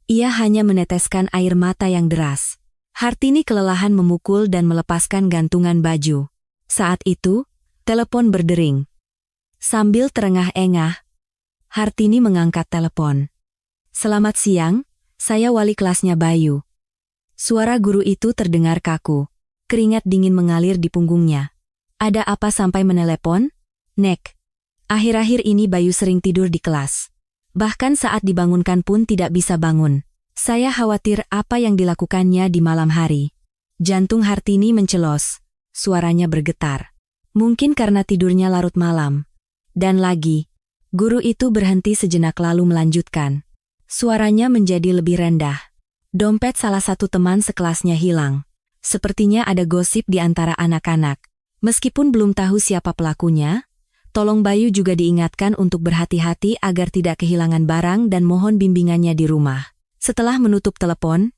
Ia hanya meneteskan air mata yang deras. Hartini kelelahan memukul dan melepaskan gantungan baju. Saat itu, telepon berdering. Sambil terengah-engah, Hartini mengangkat telepon. Selamat siang, saya wali kelasnya Bayu. Suara guru itu terdengar kaku. Keringat dingin mengalir di punggungnya. Ada apa sampai menelepon? Nek. Akhir-akhir ini Bayu sering tidur di kelas. Bahkan saat dibangunkan pun tidak bisa bangun. Saya khawatir apa yang dilakukannya di malam hari. Jantung Hartini mencelos. Suaranya bergetar. Mungkin karena tidurnya larut malam. Dan lagi, guru itu berhenti sejenak lalu melanjutkan. Suaranya menjadi lebih rendah. Dompet salah satu teman sekelasnya hilang. Sepertinya ada gosip di antara anak-anak. Meskipun belum tahu siapa pelakunya, tolong Bayu juga diingatkan untuk berhati-hati agar tidak kehilangan barang dan mohon bimbingannya di rumah. Setelah menutup telepon,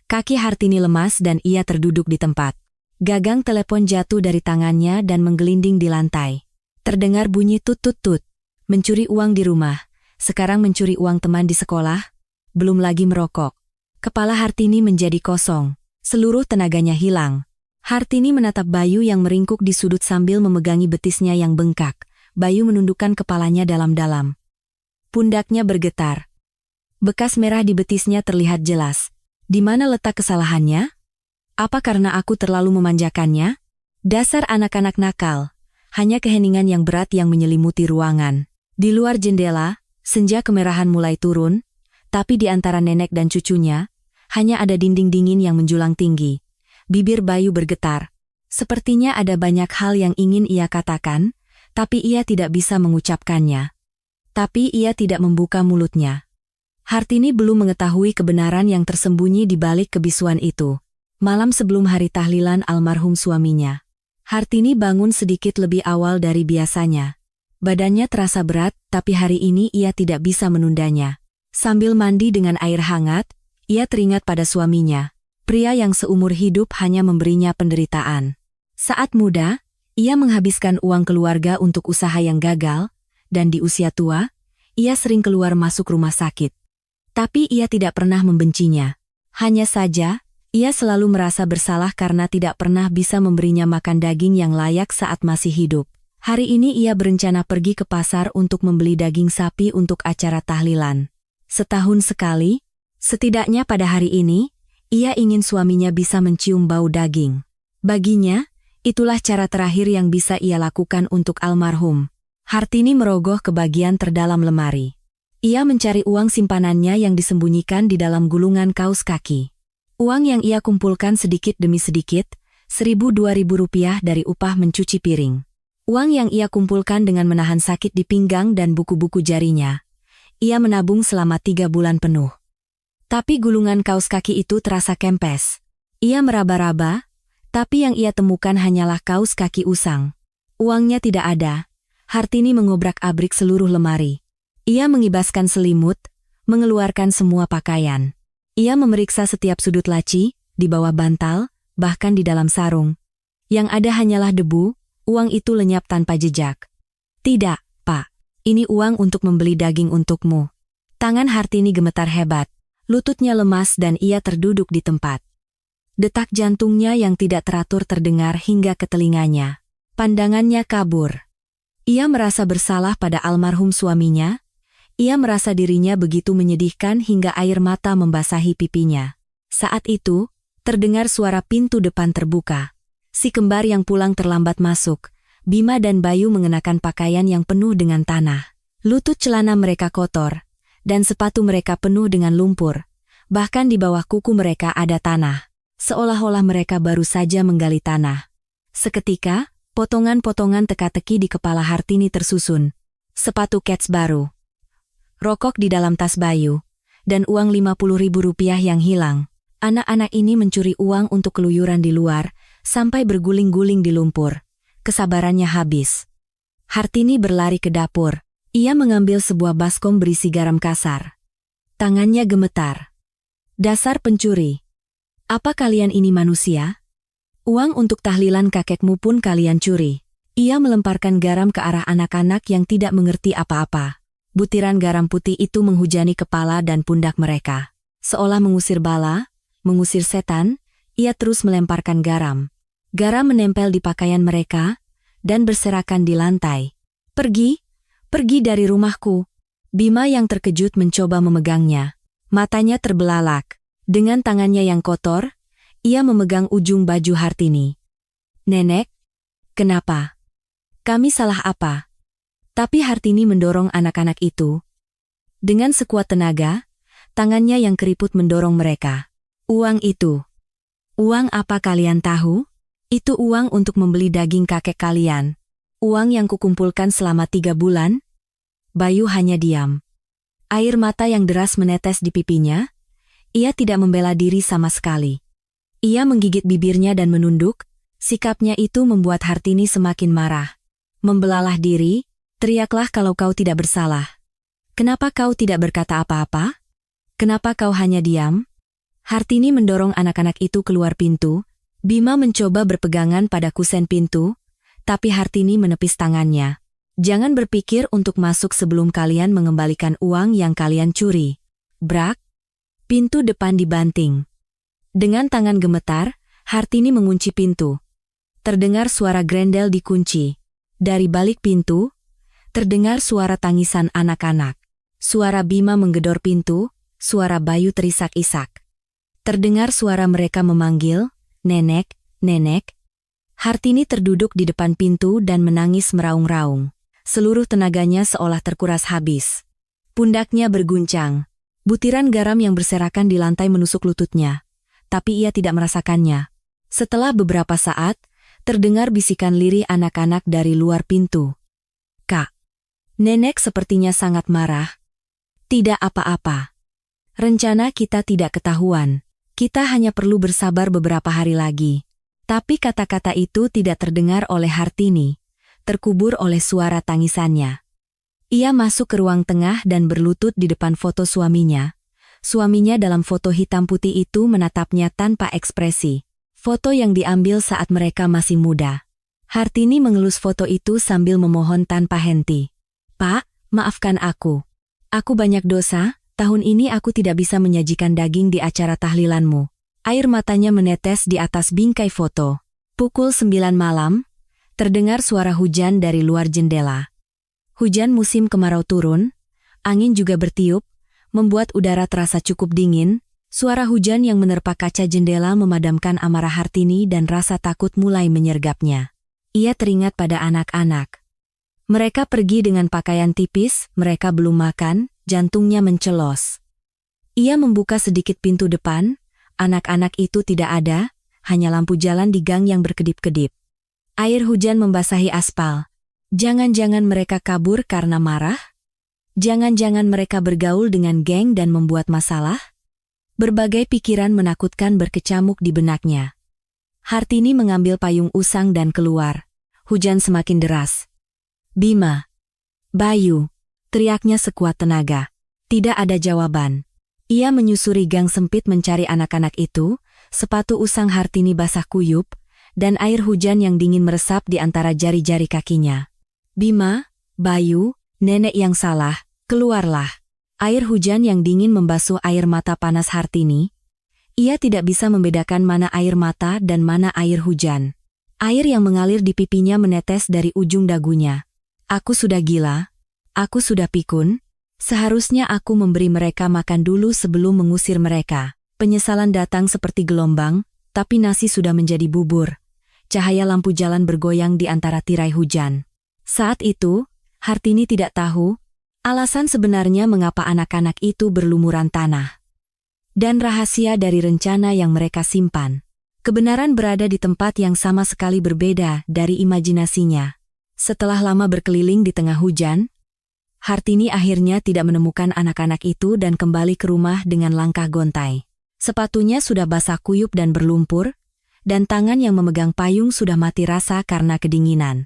kaki Hartini lemas dan ia terduduk di tempat. Gagang telepon jatuh dari tangannya dan menggelinding di lantai. Terdengar bunyi tut-tut-tut. Mencuri uang di rumah, sekarang mencuri uang teman di sekolah, belum lagi merokok. Kepala Hartini menjadi kosong, seluruh tenaganya hilang. Hartini menatap Bayu yang meringkuk di sudut sambil memegangi betisnya yang bengkak. Bayu menundukkan kepalanya dalam-dalam. Pundaknya bergetar. Bekas merah di betisnya terlihat jelas. Di mana letak kesalahannya? Apa karena aku terlalu memanjakannya? Dasar anak-anak nakal. Hanya keheningan yang berat yang menyelimuti ruangan. Di luar jendela, senja kemerahan mulai turun, tapi di antara nenek dan cucunya, hanya ada dinding dingin yang menjulang tinggi. Bibir Bayu bergetar. Sepertinya ada banyak hal yang ingin ia katakan, tapi ia tidak bisa mengucapkannya. Tapi ia tidak membuka mulutnya. Hartini belum mengetahui kebenaran yang tersembunyi di balik kebisuan itu. Malam sebelum hari tahlilan almarhum suaminya, Hartini bangun sedikit lebih awal dari biasanya. Badannya terasa berat, tapi hari ini ia tidak bisa menundanya. Sambil mandi dengan air hangat, ia teringat pada suaminya. Pria yang seumur hidup hanya memberinya penderitaan. Saat muda, ia menghabiskan uang keluarga untuk usaha yang gagal, dan di usia tua, ia sering keluar masuk rumah sakit. Tapi ia tidak pernah membencinya. Hanya saja, ia selalu merasa bersalah karena tidak pernah bisa memberinya makan daging yang layak saat masih hidup. Hari ini ia berencana pergi ke pasar untuk membeli daging sapi untuk acara tahlilan. Setahun sekali, setidaknya pada hari ini, ia ingin suaminya bisa mencium bau daging. Baginya, itulah cara terakhir yang bisa ia lakukan untuk almarhum. Hartini merogoh ke bagian terdalam lemari. Ia mencari uang simpanannya yang disembunyikan di dalam gulungan kaus kaki. Uang yang ia kumpulkan sedikit demi sedikit, 1.000-2.000 rupiah dari upah mencuci piring. Uang yang ia kumpulkan dengan menahan sakit di pinggang dan buku-buku jarinya. Ia menabung selama 3 bulan penuh. Tapi gulungan kaus kaki itu terasa kempes. Ia meraba-raba, tapi yang ia temukan hanyalah kaus kaki usang. Uangnya tidak ada. Hartini mengobrak-abrik seluruh lemari. Ia mengibaskan selimut, mengeluarkan semua pakaian. Ia memeriksa setiap sudut laci, di bawah bantal, bahkan di dalam sarung. Yang ada hanyalah debu, uang itu lenyap tanpa jejak. Tidak, Pak. Ini uang untuk membeli daging untukmu. Tangan Hartini gemetar hebat. Lututnya lemas dan ia terduduk di tempat. Detak jantungnya yang tidak teratur terdengar hingga ke telinganya. Pandangannya kabur. Ia merasa bersalah pada almarhum suaminya. Ia merasa dirinya begitu menyedihkan hingga air mata membasahi pipinya. Saat itu, terdengar suara pintu depan terbuka. Si kembar yang pulang terlambat masuk. Bima dan Bayu mengenakan pakaian yang penuh dengan tanah. Lutut celana mereka kotor, dan sepatu mereka penuh dengan lumpur. Bahkan di bawah kuku mereka ada tanah. Seolah-olah mereka baru saja menggali tanah. Seketika, potongan-potongan teka-teki di kepala Hartini tersusun. Sepatu kets baru. Rokok di dalam tas Bayu, dan uang 50.000 rupiah yang hilang. Anak-anak ini mencuri uang untuk keluyuran di luar, sampai berguling-guling di lumpur. Kesabarannya habis. Hartini berlari ke dapur. Ia mengambil sebuah baskom berisi garam kasar. Tangannya gemetar. Dasar pencuri. Apa kalian ini manusia? Uang untuk tahlilan kakekmu pun kalian curi. Ia melemparkan garam ke arah anak-anak yang tidak mengerti apa-apa. Butiran garam putih itu menghujani kepala dan pundak mereka. Seolah mengusir bala, mengusir setan, ia terus melemparkan garam. Garam menempel di pakaian mereka, dan berserakan di lantai. Pergi, pergi dari rumahku. Bima yang terkejut mencoba memegangnya. Matanya terbelalak. Dengan tangannya yang kotor, ia memegang ujung baju Hartini. Nenek, kenapa? Kami salah apa? Tapi Hartini mendorong anak-anak itu. Dengan sekuat tenaga, tangannya yang keriput mendorong mereka. Uang itu. Uang apa kalian tahu? Itu uang untuk membeli daging kakek kalian. Uang yang kukumpulkan selama 3 bulan. Bayu hanya diam. Air mata yang deras menetes di pipinya. Ia tidak membela diri sama sekali. Ia menggigit bibirnya dan menunduk. Sikapnya itu membuat Hartini semakin marah. Membelalah diri, teriaklah kalau kau tidak bersalah. Kenapa kau tidak berkata apa-apa? Kenapa kau hanya diam? Hartini mendorong anak-anak itu keluar pintu. Bima mencoba berpegangan pada kusen pintu, tapi Hartini menepis tangannya. Jangan berpikir untuk masuk sebelum kalian mengembalikan uang yang kalian curi. Brak! Pintu depan dibanting. Dengan tangan gemetar, Hartini mengunci pintu. Terdengar suara grendel dikunci. Dari balik pintu, terdengar suara tangisan anak-anak. Suara Bima menggedor pintu, suara Bayu terisak-isak. Terdengar suara mereka memanggil, "Nenek, nenek." Hartini terduduk di depan pintu dan menangis meraung-raung. Seluruh tenaganya seolah terkuras habis. Pundaknya berguncang. Butiran garam yang berserakan di lantai menusuk lututnya. Tapi ia tidak merasakannya. Setelah beberapa saat, terdengar bisikan lirih anak-anak dari luar pintu. "Kak." Nenek sepertinya sangat marah. "Tidak apa-apa. Rencana kita tidak ketahuan. Kita hanya perlu bersabar beberapa hari lagi." Tapi kata-kata itu tidak terdengar oleh Hartini, terkubur oleh suara tangisannya. Ia masuk ke ruang tengah dan berlutut di depan foto suaminya. Suaminya dalam foto hitam putih itu menatapnya tanpa ekspresi. Foto yang diambil saat mereka masih muda. Hartini mengelus foto itu sambil memohon tanpa henti. "Pak, maafkan aku. Aku banyak dosa. Tahun ini aku tidak bisa menyajikan daging di acara tahlilanmu." Air matanya menetes di atas bingkai foto. Pukul 9 malam, terdengar suara hujan dari luar jendela. Hujan musim kemarau turun, angin juga bertiup, membuat udara terasa cukup dingin. Suara hujan yang menerpa kaca jendela memadamkan amarah Hartini dan rasa takut mulai menyergapnya. Ia teringat pada anak-anak. Mereka pergi dengan pakaian tipis, mereka belum makan, jantungnya mencelos. Ia membuka sedikit pintu depan. Anak-anak itu tidak ada, hanya lampu jalan di gang yang berkedip-kedip. Air hujan membasahi aspal. Jangan-jangan mereka kabur karena marah? Jangan-jangan mereka bergaul dengan geng dan membuat masalah? Berbagai pikiran menakutkan berkecamuk di benaknya. Hartini mengambil payung usang dan keluar. Hujan semakin deras. "Bima. Bayu." Teriaknya sekuat tenaga. Tidak ada jawaban. Ia menyusuri gang sempit mencari anak-anak itu, sepatu usang Hartini basah kuyup, dan air hujan yang dingin meresap di antara jari-jari kakinya. "Bima, Bayu, nenek yang salah, keluarlah." Air hujan yang dingin membasuh air mata panas Hartini. Ia tidak bisa membedakan mana air mata dan mana air hujan. Air yang mengalir di pipinya menetes dari ujung dagunya. "Aku sudah gila. Aku sudah pikun. Seharusnya aku memberi mereka makan dulu sebelum mengusir mereka." Penyesalan datang seperti gelombang, tapi nasi sudah menjadi bubur. Cahaya lampu jalan bergoyang di antara tirai hujan. Saat itu, Hartini tidak tahu alasan sebenarnya mengapa anak-anak itu berlumuran tanah. Dan rahasia dari rencana yang mereka simpan. Kebenaran berada di tempat yang sama sekali berbeda dari imajinasinya. Setelah lama berkeliling di tengah hujan, Hartini akhirnya tidak menemukan anak-anak itu dan kembali ke rumah dengan langkah gontai. Sepatunya sudah basah kuyup dan berlumpur, dan tangan yang memegang payung sudah mati rasa karena kedinginan.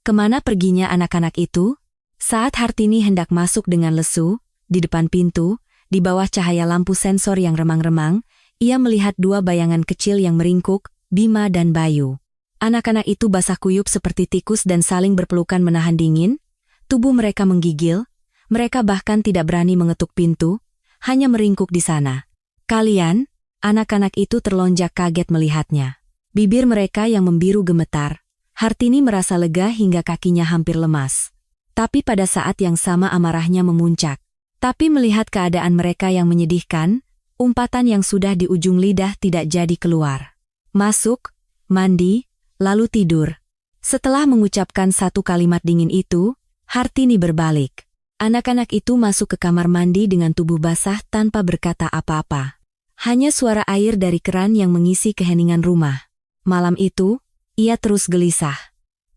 Kemana perginya anak-anak itu? Saat Hartini hendak masuk dengan lesu, di depan pintu, di bawah cahaya lampu sensor yang remang-remang, ia melihat dua bayangan kecil yang meringkuk, Bima dan Bayu. Anak-anak itu basah kuyup seperti tikus dan saling berpelukan menahan dingin. Tubuh mereka menggigil, mereka bahkan tidak berani mengetuk pintu, hanya meringkuk di sana. Kalian, anak-anak itu terlonjak kaget melihatnya. Bibir mereka yang membiru gemetar. Hartini merasa lega hingga kakinya hampir lemas. Tapi pada saat yang sama amarahnya memuncak. Tapi melihat keadaan mereka yang menyedihkan, umpatan yang sudah di ujung lidah tidak jadi keluar. Masuk, mandi, lalu tidur. Setelah mengucapkan satu kalimat dingin itu, Hartini berbalik. Anak-anak itu masuk ke kamar mandi dengan tubuh basah tanpa berkata apa-apa. Hanya suara air dari keran yang mengisi keheningan rumah. Malam itu, ia terus gelisah.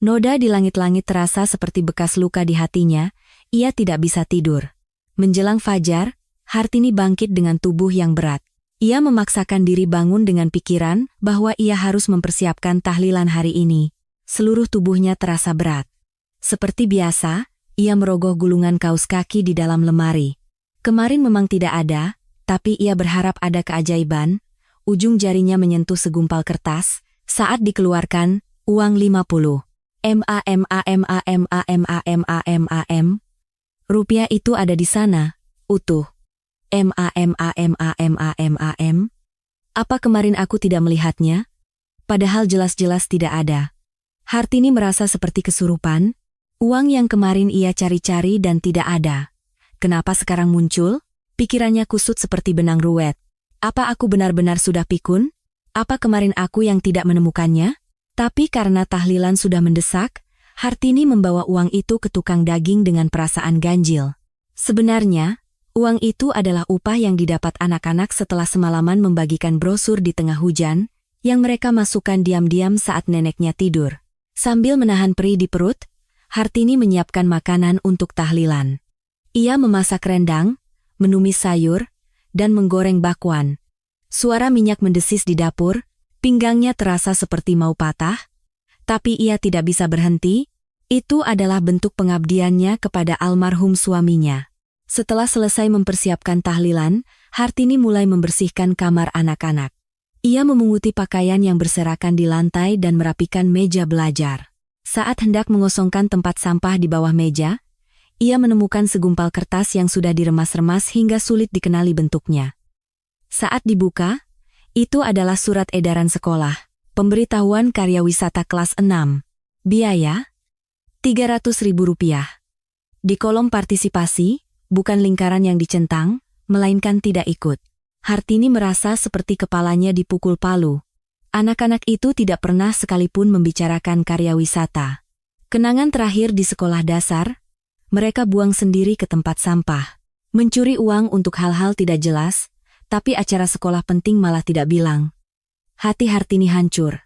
Noda di langit-langit terasa seperti bekas luka di hatinya, ia tidak bisa tidur. Menjelang fajar, Hartini bangkit dengan tubuh yang berat. Ia memaksakan diri bangun dengan pikiran bahwa ia harus mempersiapkan tahlilan hari ini. Seluruh tubuhnya terasa berat. Seperti biasa, ia merogoh gulungan kaus kaki di dalam lemari. Kemarin memang tidak ada, tapi ia berharap ada keajaiban. Ujung jarinya menyentuh segumpal kertas. Saat dikeluarkan, uang 50. Rupiah itu ada di sana, utuh. Apa kemarin aku tidak melihatnya? Padahal jelas-jelas tidak ada. Hartini merasa seperti kesurupan. Uang yang kemarin ia cari-cari dan tidak ada. Kenapa sekarang muncul? Pikirannya kusut seperti benang ruwet. Apa aku benar-benar sudah pikun? Apa kemarin aku yang tidak menemukannya? Tapi karena tahlilan sudah mendesak, Hartini membawa uang itu ke tukang daging dengan perasaan ganjil. Sebenarnya, uang itu adalah upah yang didapat anak-anak setelah semalaman membagikan brosur di tengah hujan, yang mereka masukkan diam-diam saat neneknya tidur. Sambil menahan perih di perut, Hartini menyiapkan makanan untuk tahlilan. Ia memasak rendang, menumis sayur, dan menggoreng bakwan. Suara minyak mendesis di dapur, pinggangnya terasa seperti mau patah, tapi ia tidak bisa berhenti. Itu adalah bentuk pengabdiannya kepada almarhum suaminya. Setelah selesai mempersiapkan tahlilan, Hartini mulai membersihkan kamar anak-anak. Ia memunguti pakaian yang berserakan di lantai dan merapikan meja belajar. Saat hendak mengosongkan tempat sampah di bawah meja, ia menemukan segumpal kertas yang sudah diremas-remas hingga sulit dikenali bentuknya. Saat dibuka, itu adalah surat edaran sekolah, pemberitahuan karya wisata kelas 6. Biaya, Rp300.000. Di kolom partisipasi, bukan lingkaran yang dicentang, melainkan tidak ikut. Hartini merasa seperti kepalanya dipukul palu. Anak-anak itu tidak pernah sekalipun membicarakan karya wisata. Kenangan terakhir di sekolah dasar, mereka buang sendiri ke tempat sampah. Mencuri uang untuk hal-hal tidak jelas, tapi acara sekolah penting malah tidak bilang. Hati Hartini hancur.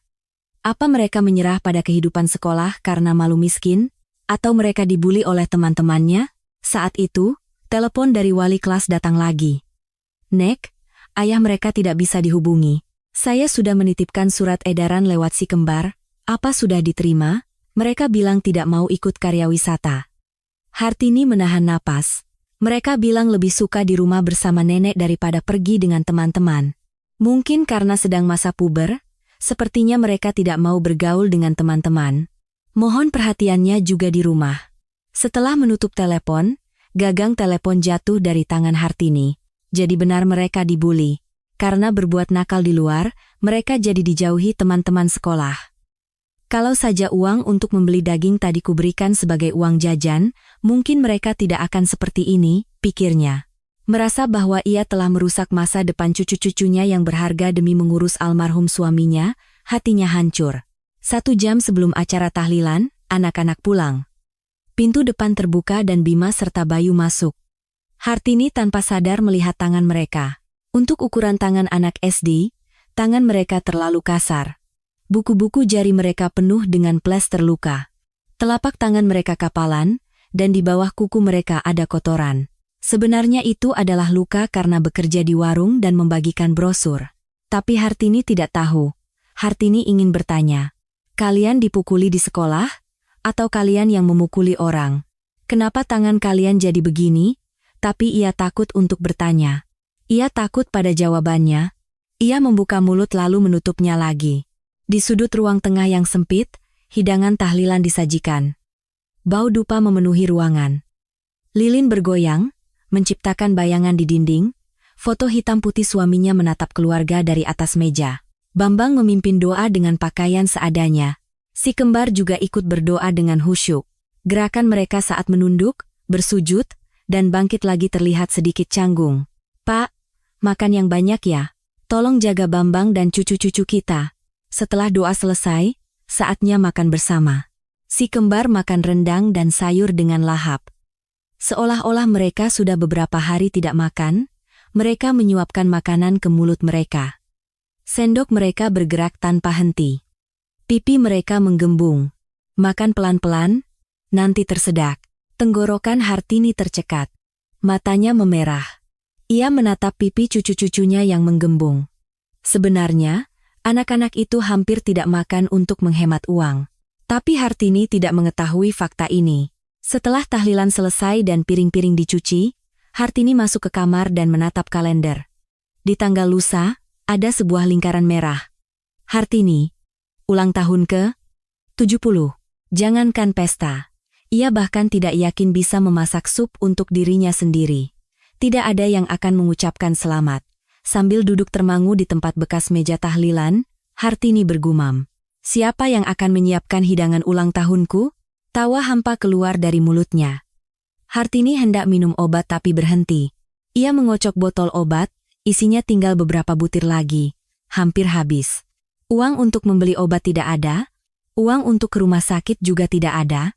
Apa mereka menyerah pada kehidupan sekolah karena malu miskin? Atau mereka dibuli oleh teman-temannya? Saat itu, telepon dari wali kelas datang lagi. Nek, ayah mereka tidak bisa dihubungi. Saya sudah menitipkan surat edaran lewat si kembar. Apa sudah diterima? Mereka bilang tidak mau ikut karya wisata. Hartini menahan napas. Mereka bilang lebih suka di rumah bersama nenek daripada pergi dengan teman-teman. Mungkin karena sedang masa puber, sepertinya mereka tidak mau bergaul dengan teman-teman. Mohon perhatiannya juga di rumah. Setelah menutup telepon, gagang telepon jatuh dari tangan Hartini. Jadi benar mereka dibuli. Karena berbuat nakal di luar, mereka jadi dijauhi teman-teman sekolah. Kalau saja uang untuk membeli daging tadi kuberikan sebagai uang jajan, mungkin mereka tidak akan seperti ini, pikirnya. Merasa bahwa ia telah merusak masa depan cucu-cucunya yang berharga demi mengurus almarhum suaminya, hatinya hancur. 1 jam sebelum acara tahlilan, anak-anak pulang. Pintu depan terbuka dan Bima serta Bayu masuk. Hartini tanpa sadar melihat tangan mereka. Untuk ukuran tangan anak SD, tangan mereka terlalu kasar. Buku-buku jari mereka penuh dengan plester luka. Telapak tangan mereka kapalan, dan di bawah kuku mereka ada kotoran. Sebenarnya itu adalah luka karena bekerja di warung dan membagikan brosur. Tapi Hartini tidak tahu. Hartini ingin bertanya, kalian dipukuli di sekolah? Atau kalian yang memukuli orang? Kenapa tangan kalian jadi begini? Tapi ia takut untuk bertanya. Ia takut pada jawabannya. Ia membuka mulut lalu menutupnya lagi. Di sudut ruang tengah yang sempit, hidangan tahlilan disajikan. Bau dupa memenuhi ruangan. Lilin bergoyang, menciptakan bayangan di dinding. Foto hitam putih suaminya menatap keluarga dari atas meja. Bambang memimpin doa dengan pakaian seadanya. Si kembar juga ikut berdoa dengan khusyuk. Gerakan mereka saat menunduk, bersujud, dan bangkit lagi terlihat sedikit canggung. Pak, makan yang banyak ya. Tolong jaga Bambang dan cucu-cucu kita. Setelah doa selesai, saatnya makan bersama. Si kembar makan rendang dan sayur dengan lahap. Seolah-olah mereka sudah beberapa hari tidak makan, mereka menyuapkan makanan ke mulut mereka. Sendok mereka bergerak tanpa henti. Pipi mereka menggembung. Makan pelan-pelan, nanti tersedak. Tenggorokan Hartini tercekat. Matanya memerah. Ia menatap pipi cucu-cucunya yang menggembung. Sebenarnya, anak-anak itu hampir tidak makan untuk menghemat uang. Tapi Hartini tidak mengetahui fakta ini. Setelah tahlilan selesai dan piring-piring dicuci, Hartini masuk ke kamar dan menatap kalender. Di tanggal lusa, ada sebuah lingkaran merah. Hartini, ulang tahun ke-70. Jangankan pesta. Ia bahkan tidak yakin bisa memasak sup untuk dirinya sendiri. Tidak ada yang akan mengucapkan selamat. Sambil duduk termangu di tempat bekas meja tahlilan, Hartini bergumam. Siapa yang akan menyiapkan hidangan ulang tahunku? Tawa hampa keluar dari mulutnya. Hartini hendak minum obat tapi berhenti. Ia mengocok botol obat, isinya tinggal beberapa butir lagi. Hampir habis. Uang untuk membeli obat tidak ada. Uang untuk ke rumah sakit juga tidak ada.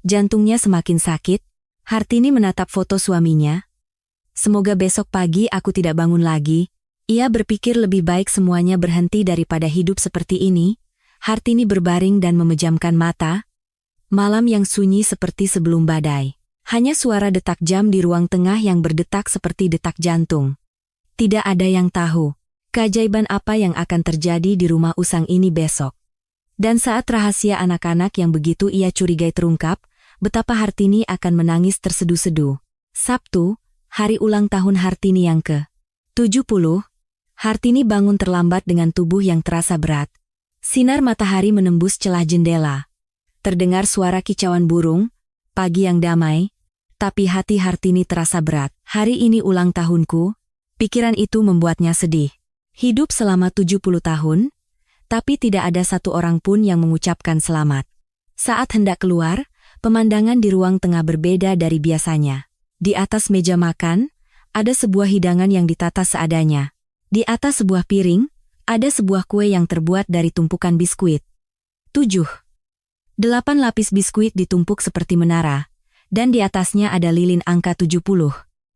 Jantungnya semakin sakit. Hartini menatap foto suaminya. Semoga besok pagi aku tidak bangun lagi. Ia berpikir lebih baik semuanya berhenti daripada hidup seperti ini. Hartini berbaring dan memejamkan mata. Malam yang sunyi seperti sebelum badai. Hanya suara detak jam di ruang tengah yang berdetak seperti detak jantung. Tidak ada yang tahu keajaiban apa yang akan terjadi di rumah usang ini besok. Dan saat rahasia anak-anak yang begitu ia curigai terungkap, betapa Hartini akan menangis terseduh-seduh. Sabtu, hari ulang tahun Hartini yang ke-70. Hartini bangun terlambat dengan tubuh yang terasa berat. Sinar matahari menembus celah jendela. Terdengar suara kicauan burung, pagi yang damai, tapi hati Hartini terasa berat. Hari ini ulang tahunku, pikiran itu membuatnya sedih. Hidup selama 70 tahun, tapi tidak ada satu orang pun yang mengucapkan selamat. Saat hendak keluar, pemandangan di ruang tengah berbeda dari biasanya. Di atas meja makan, ada sebuah hidangan yang ditata seadanya. Di atas sebuah piring, ada sebuah kue yang terbuat dari tumpukan biskuit. 7. 8 lapis biskuit ditumpuk seperti menara, dan di atasnya ada lilin angka 70.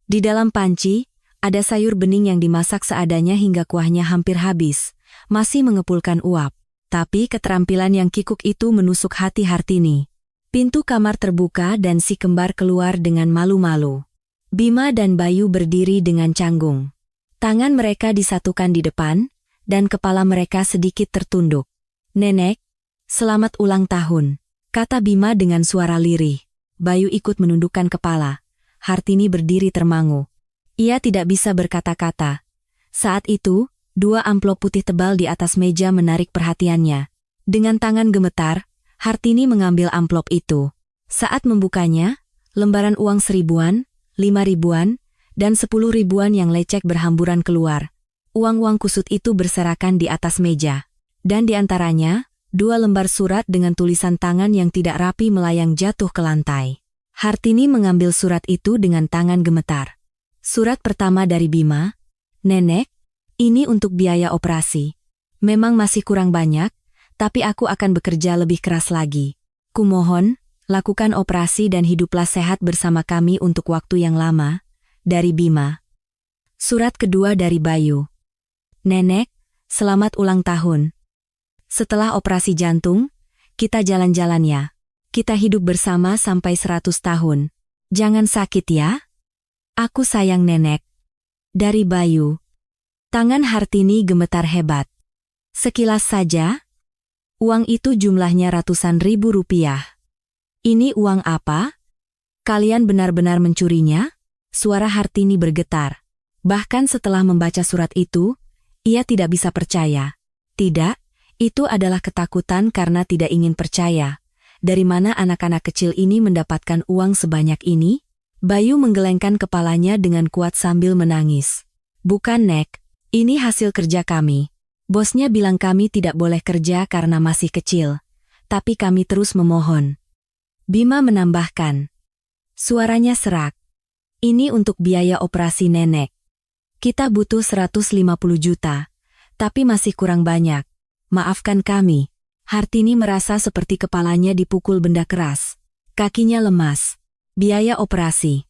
Di dalam panci, ada sayur bening yang dimasak seadanya hingga kuahnya hampir habis, masih mengepulkan uap. Tapi keterampilan yang kikuk itu menusuk hati Hartini. Pintu kamar terbuka dan si kembar keluar dengan malu-malu. Bima dan Bayu berdiri dengan canggung. Tangan mereka disatukan di depan, dan kepala mereka sedikit tertunduk. Nenek, selamat ulang tahun, kata Bima dengan suara lirih. Bayu ikut menundukkan kepala. Hartini berdiri termangu. Ia tidak bisa berkata-kata. Saat itu, 2 amplop putih tebal di atas meja menarik perhatiannya. Dengan tangan gemetar, Hartini mengambil amplop itu. Saat membukanya, lembaran uang 1.000-an, 5.000-an, dan 10.000-an yang lecek berhamburan keluar. Uang-uang kusut itu berserakan di atas meja. Dan di antaranya, 2 lembar surat dengan tulisan tangan yang tidak rapi melayang jatuh ke lantai. Hartini mengambil surat itu dengan tangan gemetar. Surat pertama dari Bima. Nenek, ini untuk biaya operasi. Memang masih kurang banyak, tapi aku akan bekerja lebih keras lagi. Kumohon, lakukan operasi dan hiduplah sehat bersama kami untuk waktu yang lama. Dari Bima. Surat kedua dari Bayu. Nenek, selamat ulang tahun. Setelah operasi jantung, kita jalan-jalan ya. Kita hidup bersama sampai 100 tahun. Jangan sakit ya. Aku sayang nenek. Dari Bayu. Tangan Hartini gemetar hebat. Sekilas saja, uang itu jumlahnya ratusan ribu rupiah. Ini uang apa? Kalian benar-benar mencurinya? Suara Hartini bergetar. Bahkan setelah membaca surat itu, ia tidak bisa percaya. Tidak, itu adalah ketakutan karena tidak ingin percaya. Dari mana anak-anak kecil ini mendapatkan uang sebanyak ini? Bayu menggelengkan kepalanya dengan kuat sambil menangis. Bukan, Nek. Ini hasil kerja kami. Bosnya bilang kami tidak boleh kerja karena masih kecil. Tapi kami terus memohon. Bima menambahkan. Suaranya serak. Ini untuk biaya operasi nenek. Kita butuh 150 juta. Tapi masih kurang banyak. Maafkan kami. Hartini merasa seperti kepalanya dipukul benda keras. Kakinya lemas. Biaya operasi.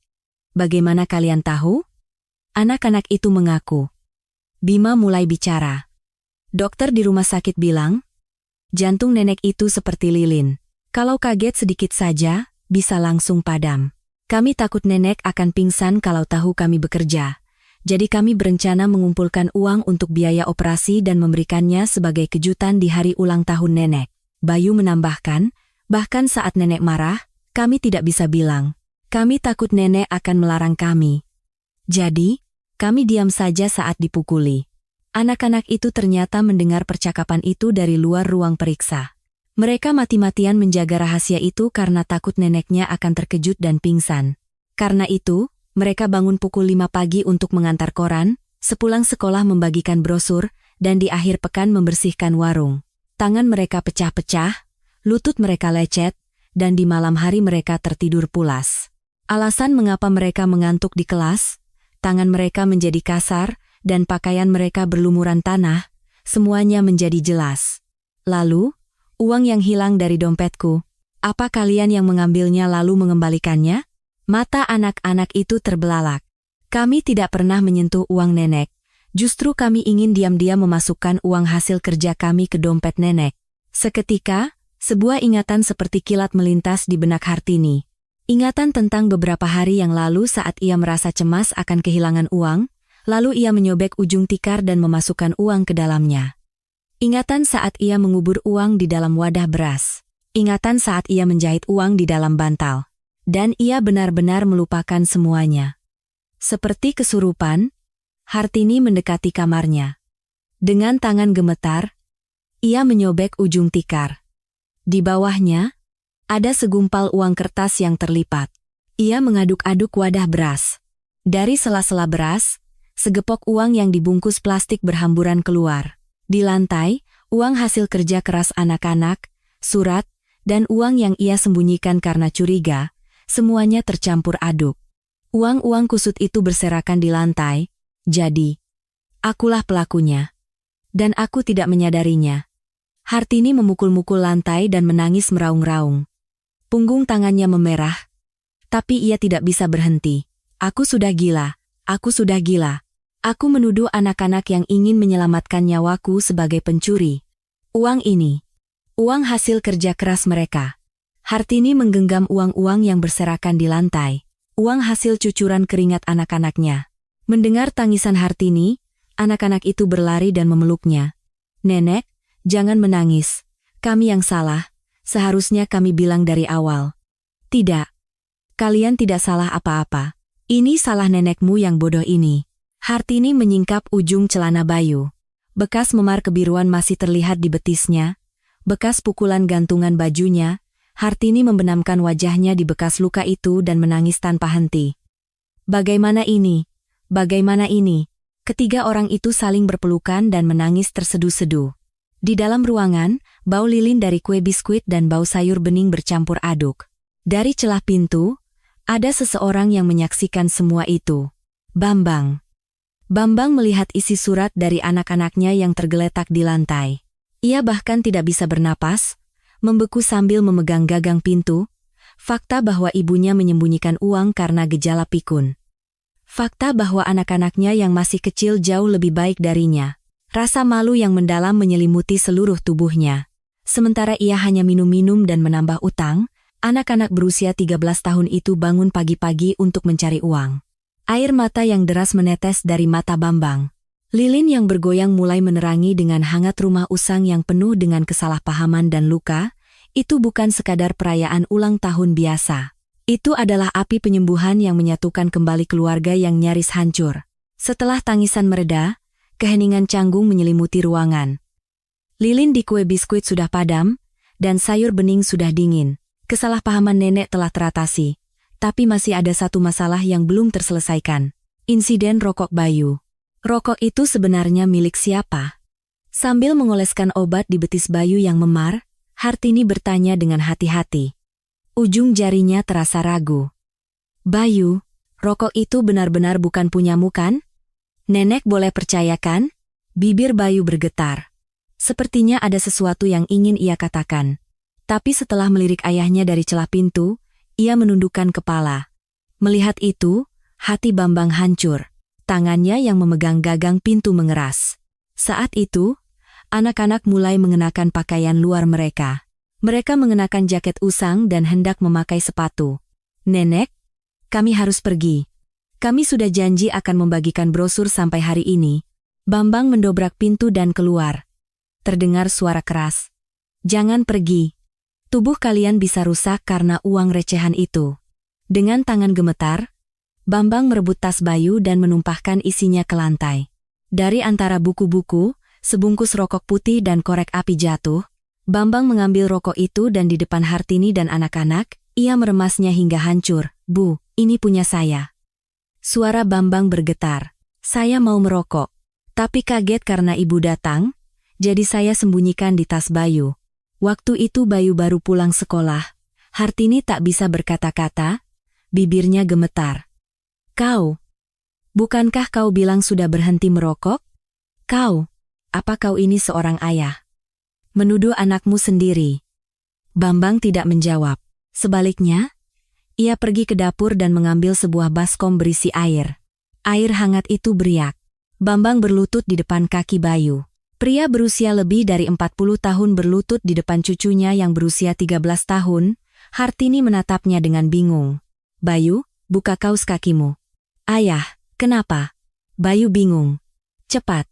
Bagaimana kalian tahu? Anak-anak itu mengaku. Bima mulai bicara. Dokter di rumah sakit bilang, jantung nenek itu seperti lilin. Kalau kaget sedikit saja, bisa langsung padam. Kami takut nenek akan pingsan kalau tahu kami bekerja. Jadi kami berencana mengumpulkan uang untuk biaya operasi dan memberikannya sebagai kejutan di hari ulang tahun nenek. Bayu menambahkan, bahkan saat nenek marah, kami tidak bisa bilang. Kami takut nenek akan melarang kami. Jadi, kami diam saja saat dipukuli. Anak-anak itu ternyata mendengar percakapan itu dari luar ruang periksa. Mereka mati-matian menjaga rahasia itu karena takut neneknya akan terkejut dan pingsan. Karena itu, mereka bangun pukul 5 pagi untuk mengantar koran, sepulang sekolah membagikan brosur, dan di akhir pekan membersihkan warung. Tangan mereka pecah-pecah, lutut mereka lecet, dan di malam hari mereka tertidur pulas. Alasan mengapa mereka mengantuk di kelas, tangan mereka menjadi kasar, dan pakaian mereka berlumuran tanah, semuanya menjadi jelas. Lalu, uang yang hilang dari dompetku, apa kalian yang mengambilnya lalu mengembalikannya? Mata anak-anak itu terbelalak. Kami tidak pernah menyentuh uang nenek, justru kami ingin diam-diam memasukkan uang hasil kerja kami ke dompet nenek. Seketika, sebuah ingatan seperti kilat melintas di benak Hartini. Ingatan tentang beberapa hari yang lalu saat ia merasa cemas akan kehilangan uang, lalu ia menyobek ujung tikar dan memasukkan uang ke dalamnya. Ingatan saat ia mengubur uang di dalam wadah beras. Ingatan saat ia menjahit uang di dalam bantal. Dan ia benar-benar melupakan semuanya. Seperti kesurupan, Hartini mendekati kamarnya. Dengan tangan gemetar, ia menyobek ujung tikar. Di bawahnya, ada segumpal uang kertas yang terlipat. Ia mengaduk-aduk wadah beras. Dari sela-sela beras, segepok uang yang dibungkus plastik berhamburan keluar. Di lantai, uang hasil kerja keras anak-anak, surat, dan uang yang ia sembunyikan karena curiga, semuanya tercampur aduk. Uang-uang kusut itu berserakan di lantai, jadi, akulah pelakunya. Dan aku tidak menyadarinya. Hartini memukul-mukul lantai dan menangis meraung-raung. Punggung tangannya memerah, tapi ia tidak bisa berhenti. Aku sudah gila, aku sudah gila. Aku menuduh anak-anak yang ingin menyelamatkan nyawaku sebagai pencuri. Uang ini, uang hasil kerja keras mereka. Hartini menggenggam uang-uang yang berserakan di lantai, uang hasil cucuran keringat anak-anaknya. Mendengar tangisan Hartini, anak-anak itu berlari dan memeluknya. Nenek, jangan menangis, kami yang salah. Seharusnya kami bilang dari awal. Tidak. Kalian tidak salah apa-apa. Ini salah nenekmu yang bodoh ini. Hartini menyingkap ujung celana Bayu. Bekas memar kebiruan masih terlihat di betisnya. Bekas pukulan gantungan bajunya. Hartini membenamkan wajahnya di bekas luka itu dan menangis tanpa henti. Bagaimana ini? Bagaimana ini? Ketiga orang itu saling berpelukan dan menangis terseduh-seduh. Di dalam ruangan, bau lilin dari kue biskuit dan bau sayur bening bercampur aduk. Dari celah pintu, ada seseorang yang menyaksikan semua itu. Bambang. Bambang melihat isi surat dari anak-anaknya yang tergeletak di lantai. Ia bahkan tidak bisa bernapas, membeku sambil memegang gagang pintu. Fakta bahwa ibunya menyembunyikan uang karena gejala pikun. Fakta bahwa anak-anaknya yang masih kecil jauh lebih baik darinya. Rasa malu yang mendalam menyelimuti seluruh tubuhnya. Sementara ia hanya minum-minum dan menambah utang, anak-anak berusia 13 tahun itu bangun pagi-pagi untuk mencari uang. Air mata yang deras menetes dari mata Bambang. Lilin yang bergoyang mulai menerangi dengan hangat rumah usang yang penuh dengan kesalahpahaman dan luka. Itu bukan sekadar perayaan ulang tahun biasa. Itu adalah api penyembuhan yang menyatukan kembali keluarga yang nyaris hancur. Setelah tangisan mereda, keheningan canggung menyelimuti ruangan. Lilin di kue biskuit sudah padam, dan sayur bening sudah dingin. Kesalahpahaman nenek telah teratasi, tapi masih ada satu masalah yang belum terselesaikan. Insiden rokok Bayu. Rokok itu sebenarnya milik siapa? Sambil mengoleskan obat di betis Bayu yang memar, Hartini bertanya dengan hati-hati. Ujung jarinya terasa ragu. Bayu, rokok itu benar-benar bukan punyamu kan? Nenek boleh percayakan? Bibir Bayu bergetar. Sepertinya ada sesuatu yang ingin ia katakan. Tapi setelah melirik ayahnya dari celah pintu, ia menundukkan kepala. Melihat itu, hati Bambang hancur. Tangannya yang memegang gagang pintu mengeras. Saat itu, anak-anak mulai mengenakan pakaian luar mereka. Mereka mengenakan jaket usang dan hendak memakai sepatu. Nenek, kami harus pergi. Kami sudah janji akan membagikan brosur sampai hari ini. Bambang mendobrak pintu dan keluar. Terdengar suara keras. Jangan pergi. Tubuh kalian bisa rusak karena uang recehan itu. Dengan tangan gemetar, Bambang merebut tas Bayu dan menumpahkan isinya ke lantai. Dari antara buku-buku, sebungkus rokok putih dan korek api jatuh, Bambang mengambil rokok itu dan di depan Hartini dan anak-anak, ia meremasnya hingga hancur. Bu, ini punya saya. Suara Bambang bergetar. Saya mau merokok. Tapi kaget karena ibu datang, jadi saya sembunyikan di tas Bayu. Waktu itu Bayu baru pulang sekolah. Hartini tak bisa berkata-kata, bibirnya gemetar. Kau, bukankah kau bilang sudah berhenti merokok? Kau, apa kau ini seorang ayah? Menuduh anakmu sendiri. Bambang tidak menjawab. Sebaliknya, ia pergi ke dapur dan mengambil sebuah baskom berisi air. Air hangat itu beriak. Bambang berlutut di depan kaki Bayu. Pria berusia lebih dari 40 tahun berlutut di depan cucunya yang berusia 13 tahun. Hartini menatapnya dengan bingung. Bayu, buka kaus kakimu. Ayah, kenapa? Bayu bingung. Cepat.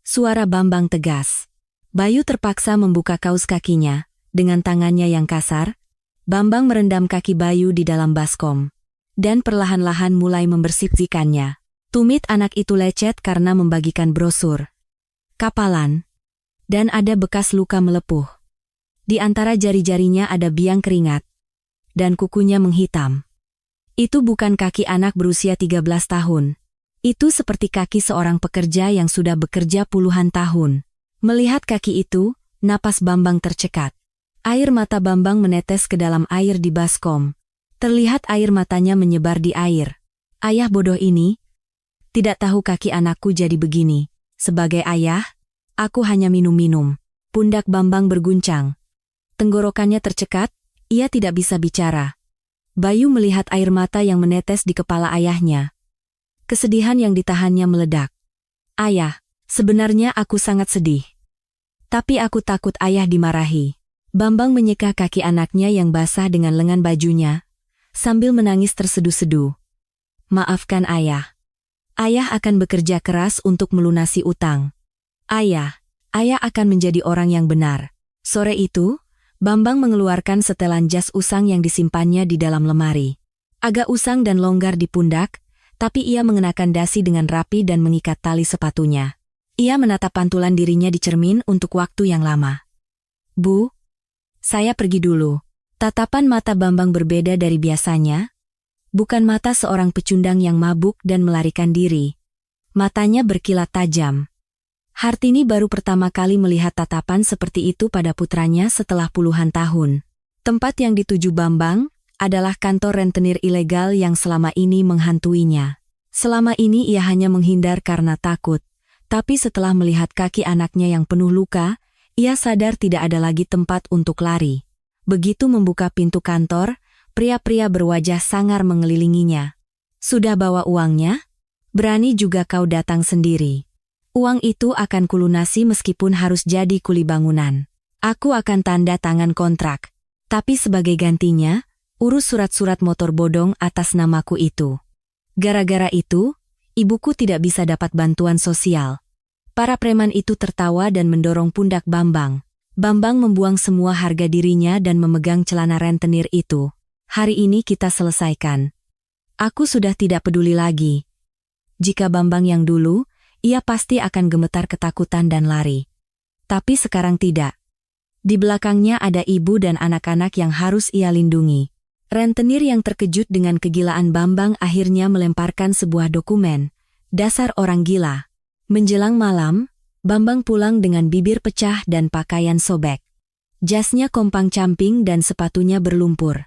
Suara Bambang tegas. Bayu terpaksa membuka kaus kakinya. Dengan tangannya yang kasar, Bambang merendam kaki Bayu di dalam baskom. Dan perlahan-lahan mulai membersihkannya. Tumit anak itu lecet karena membagikan brosur. Kapalan. Dan ada bekas luka melepuh. Di antara jari-jarinya ada biang keringat. Dan kukunya menghitam. Itu bukan kaki anak berusia 13 tahun. Itu seperti kaki seorang pekerja yang sudah bekerja puluhan tahun. Melihat kaki itu, napas Bambang tercekat. Air mata Bambang menetes ke dalam air di baskom. Terlihat air matanya menyebar di air. Ayah bodoh ini, tidak tahu kaki anakku jadi begini. Sebagai ayah, aku hanya minum-minum. Pundak Bambang berguncang. Tenggorokannya tercekat, ia tidak bisa bicara. Bayu melihat air mata yang menetes di kepala ayahnya. Kesedihan yang ditahannya meledak. Ayah, sebenarnya aku sangat sedih. Tapi aku takut ayah dimarahi. Bambang menyeka kaki anaknya yang basah dengan lengan bajunya, sambil menangis terseduh-seduh. Maafkan ayah. Ayah akan bekerja keras untuk melunasi utang. Ayah akan menjadi orang yang benar. Sore itu, Bambang mengeluarkan setelan jas usang yang disimpannya di dalam lemari. Agak usang dan longgar di pundak, tapi ia mengenakan dasi dengan rapi dan mengikat tali sepatunya. Ia menatap pantulan dirinya di cermin untuk waktu yang lama. Bu, saya pergi dulu. Tatapan mata Bambang berbeda dari biasanya. Bukan mata seorang pecundang yang mabuk dan melarikan diri. Matanya berkilat tajam. Hartini baru pertama kali melihat tatapan seperti itu pada putranya setelah puluhan tahun. Tempat yang dituju Bambang adalah kantor rentenir ilegal yang selama ini menghantuinya. Selama ini ia hanya menghindar karena takut, tapi setelah melihat kaki anaknya yang penuh luka, ia sadar tidak ada lagi tempat untuk lari. Begitu membuka pintu kantor, pria-pria berwajah sangar mengelilinginya. Sudah bawa uangnya? Berani juga kau datang sendiri. Uang itu akan kulunasi meskipun harus jadi kuli bangunan. Aku akan tanda tangan kontrak. Tapi sebagai gantinya, urus surat-surat motor bodong atas namaku itu. Gara-gara itu, ibuku tidak bisa dapat bantuan sosial. Para preman itu tertawa dan mendorong pundak Bambang. Bambang membuang semua harga dirinya dan memegang celana rentenir itu. Hari ini kita selesaikan. Aku sudah tidak peduli lagi. Jika Bambang yang dulu, ia pasti akan gemetar ketakutan dan lari. Tapi sekarang tidak. Di belakangnya ada ibu dan anak-anak yang harus ia lindungi. Rentenir yang terkejut dengan kegilaan Bambang akhirnya melemparkan sebuah dokumen. Dasar orang gila. Menjelang malam, Bambang pulang dengan bibir pecah dan pakaian sobek. Jasnya kompang-camping dan sepatunya berlumpur.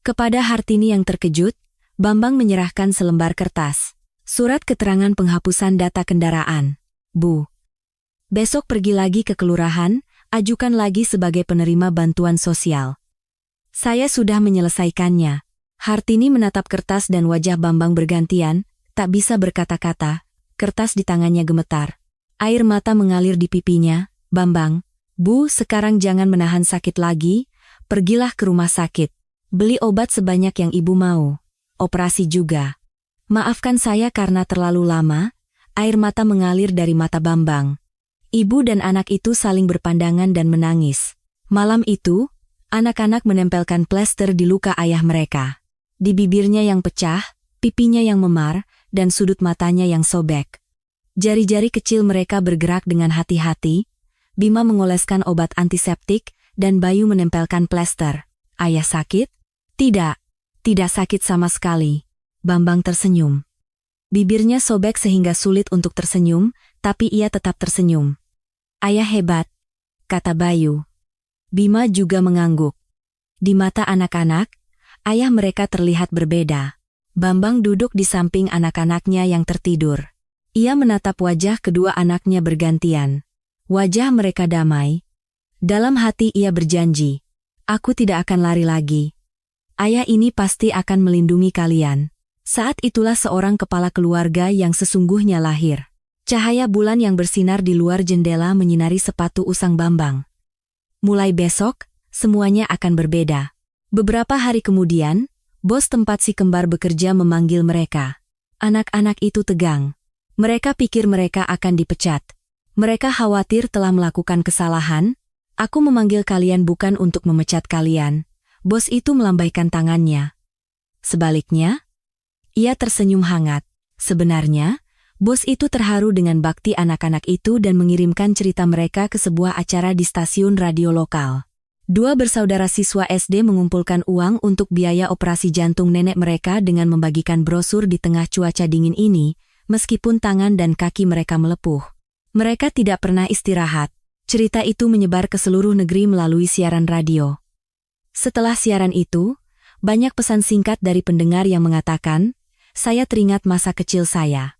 Kepada Hartini yang terkejut, Bambang menyerahkan selembar kertas. Surat keterangan penghapusan data kendaraan. Bu. Besok pergi lagi ke kelurahan, ajukan lagi sebagai penerima bantuan sosial. Saya sudah menyelesaikannya. Hartini menatap kertas dan wajah Bambang bergantian, tak bisa berkata-kata, kertas di tangannya gemetar. Air mata mengalir di pipinya. Bambang, Bu, sekarang jangan menahan sakit lagi, pergilah ke rumah sakit. Beli obat sebanyak yang ibu mau. Operasi juga. Maafkan saya karena terlalu lama. Air mata mengalir dari mata Bambang. Ibu dan anak itu saling berpandangan dan menangis. Malam itu, anak-anak menempelkan plester di luka ayah mereka. Di bibirnya yang pecah, pipinya yang memar, dan sudut matanya yang sobek. Jari-jari kecil mereka bergerak dengan hati-hati. Bima mengoleskan obat antiseptik, dan Bayu menempelkan plester. Ayah sakit? Tidak. Tidak sakit sama sekali. Bambang tersenyum. Bibirnya sobek sehingga sulit untuk tersenyum, tapi ia tetap tersenyum. Ayah hebat, kata Bayu. Bima juga mengangguk. Di mata anak-anak, ayah mereka terlihat berbeda. Bambang duduk di samping anak-anaknya yang tertidur. Ia menatap wajah kedua anaknya bergantian. Wajah mereka damai. Dalam hati ia berjanji, aku tidak akan lari lagi. Ayah ini pasti akan melindungi kalian. Saat itulah seorang kepala keluarga yang sesungguhnya lahir. Cahaya bulan yang bersinar di luar jendela menyinari sepatu usang Bambang. Mulai besok, semuanya akan berbeda. Beberapa hari kemudian, bos tempat si kembar bekerja memanggil mereka. Anak-anak itu tegang. Mereka pikir mereka akan dipecat. Mereka khawatir telah melakukan kesalahan. Aku memanggil kalian bukan untuk memecat kalian. Bos itu melambaikan tangannya. Sebaliknya, ia tersenyum hangat. Sebenarnya, bos itu terharu dengan bakti anak-anak itu dan mengirimkan cerita mereka ke sebuah acara di stasiun radio lokal. Dua bersaudara siswa SD mengumpulkan uang untuk biaya operasi jantung nenek mereka dengan membagikan brosur di tengah cuaca dingin ini, meskipun tangan dan kaki mereka melepuh. Mereka tidak pernah istirahat. Cerita itu menyebar ke seluruh negeri melalui siaran radio. Setelah siaran itu, banyak pesan singkat dari pendengar yang mengatakan, saya teringat masa kecil saya.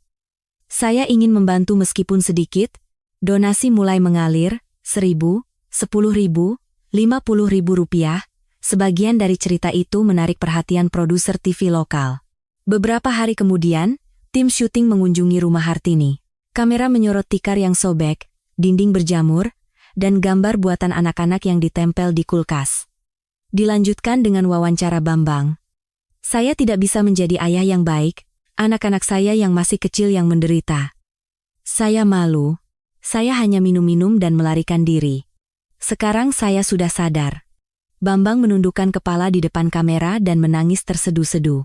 Saya ingin membantu meskipun sedikit. Donasi mulai mengalir, 1.000, 10.000, 50.000 rupiah. Sebagian dari cerita itu menarik perhatian produser TV lokal. Beberapa hari kemudian, tim syuting mengunjungi rumah Hartini. Kamera menyorot tikar yang sobek, dinding berjamur, dan gambar buatan anak-anak yang ditempel di kulkas. Dilanjutkan dengan wawancara Bambang. Saya tidak bisa menjadi ayah yang baik, anak-anak saya yang masih kecil yang menderita. Saya malu, saya hanya minum-minum dan melarikan diri. Sekarang saya sudah sadar. Bambang menundukkan kepala di depan kamera dan menangis terseduh-seduh.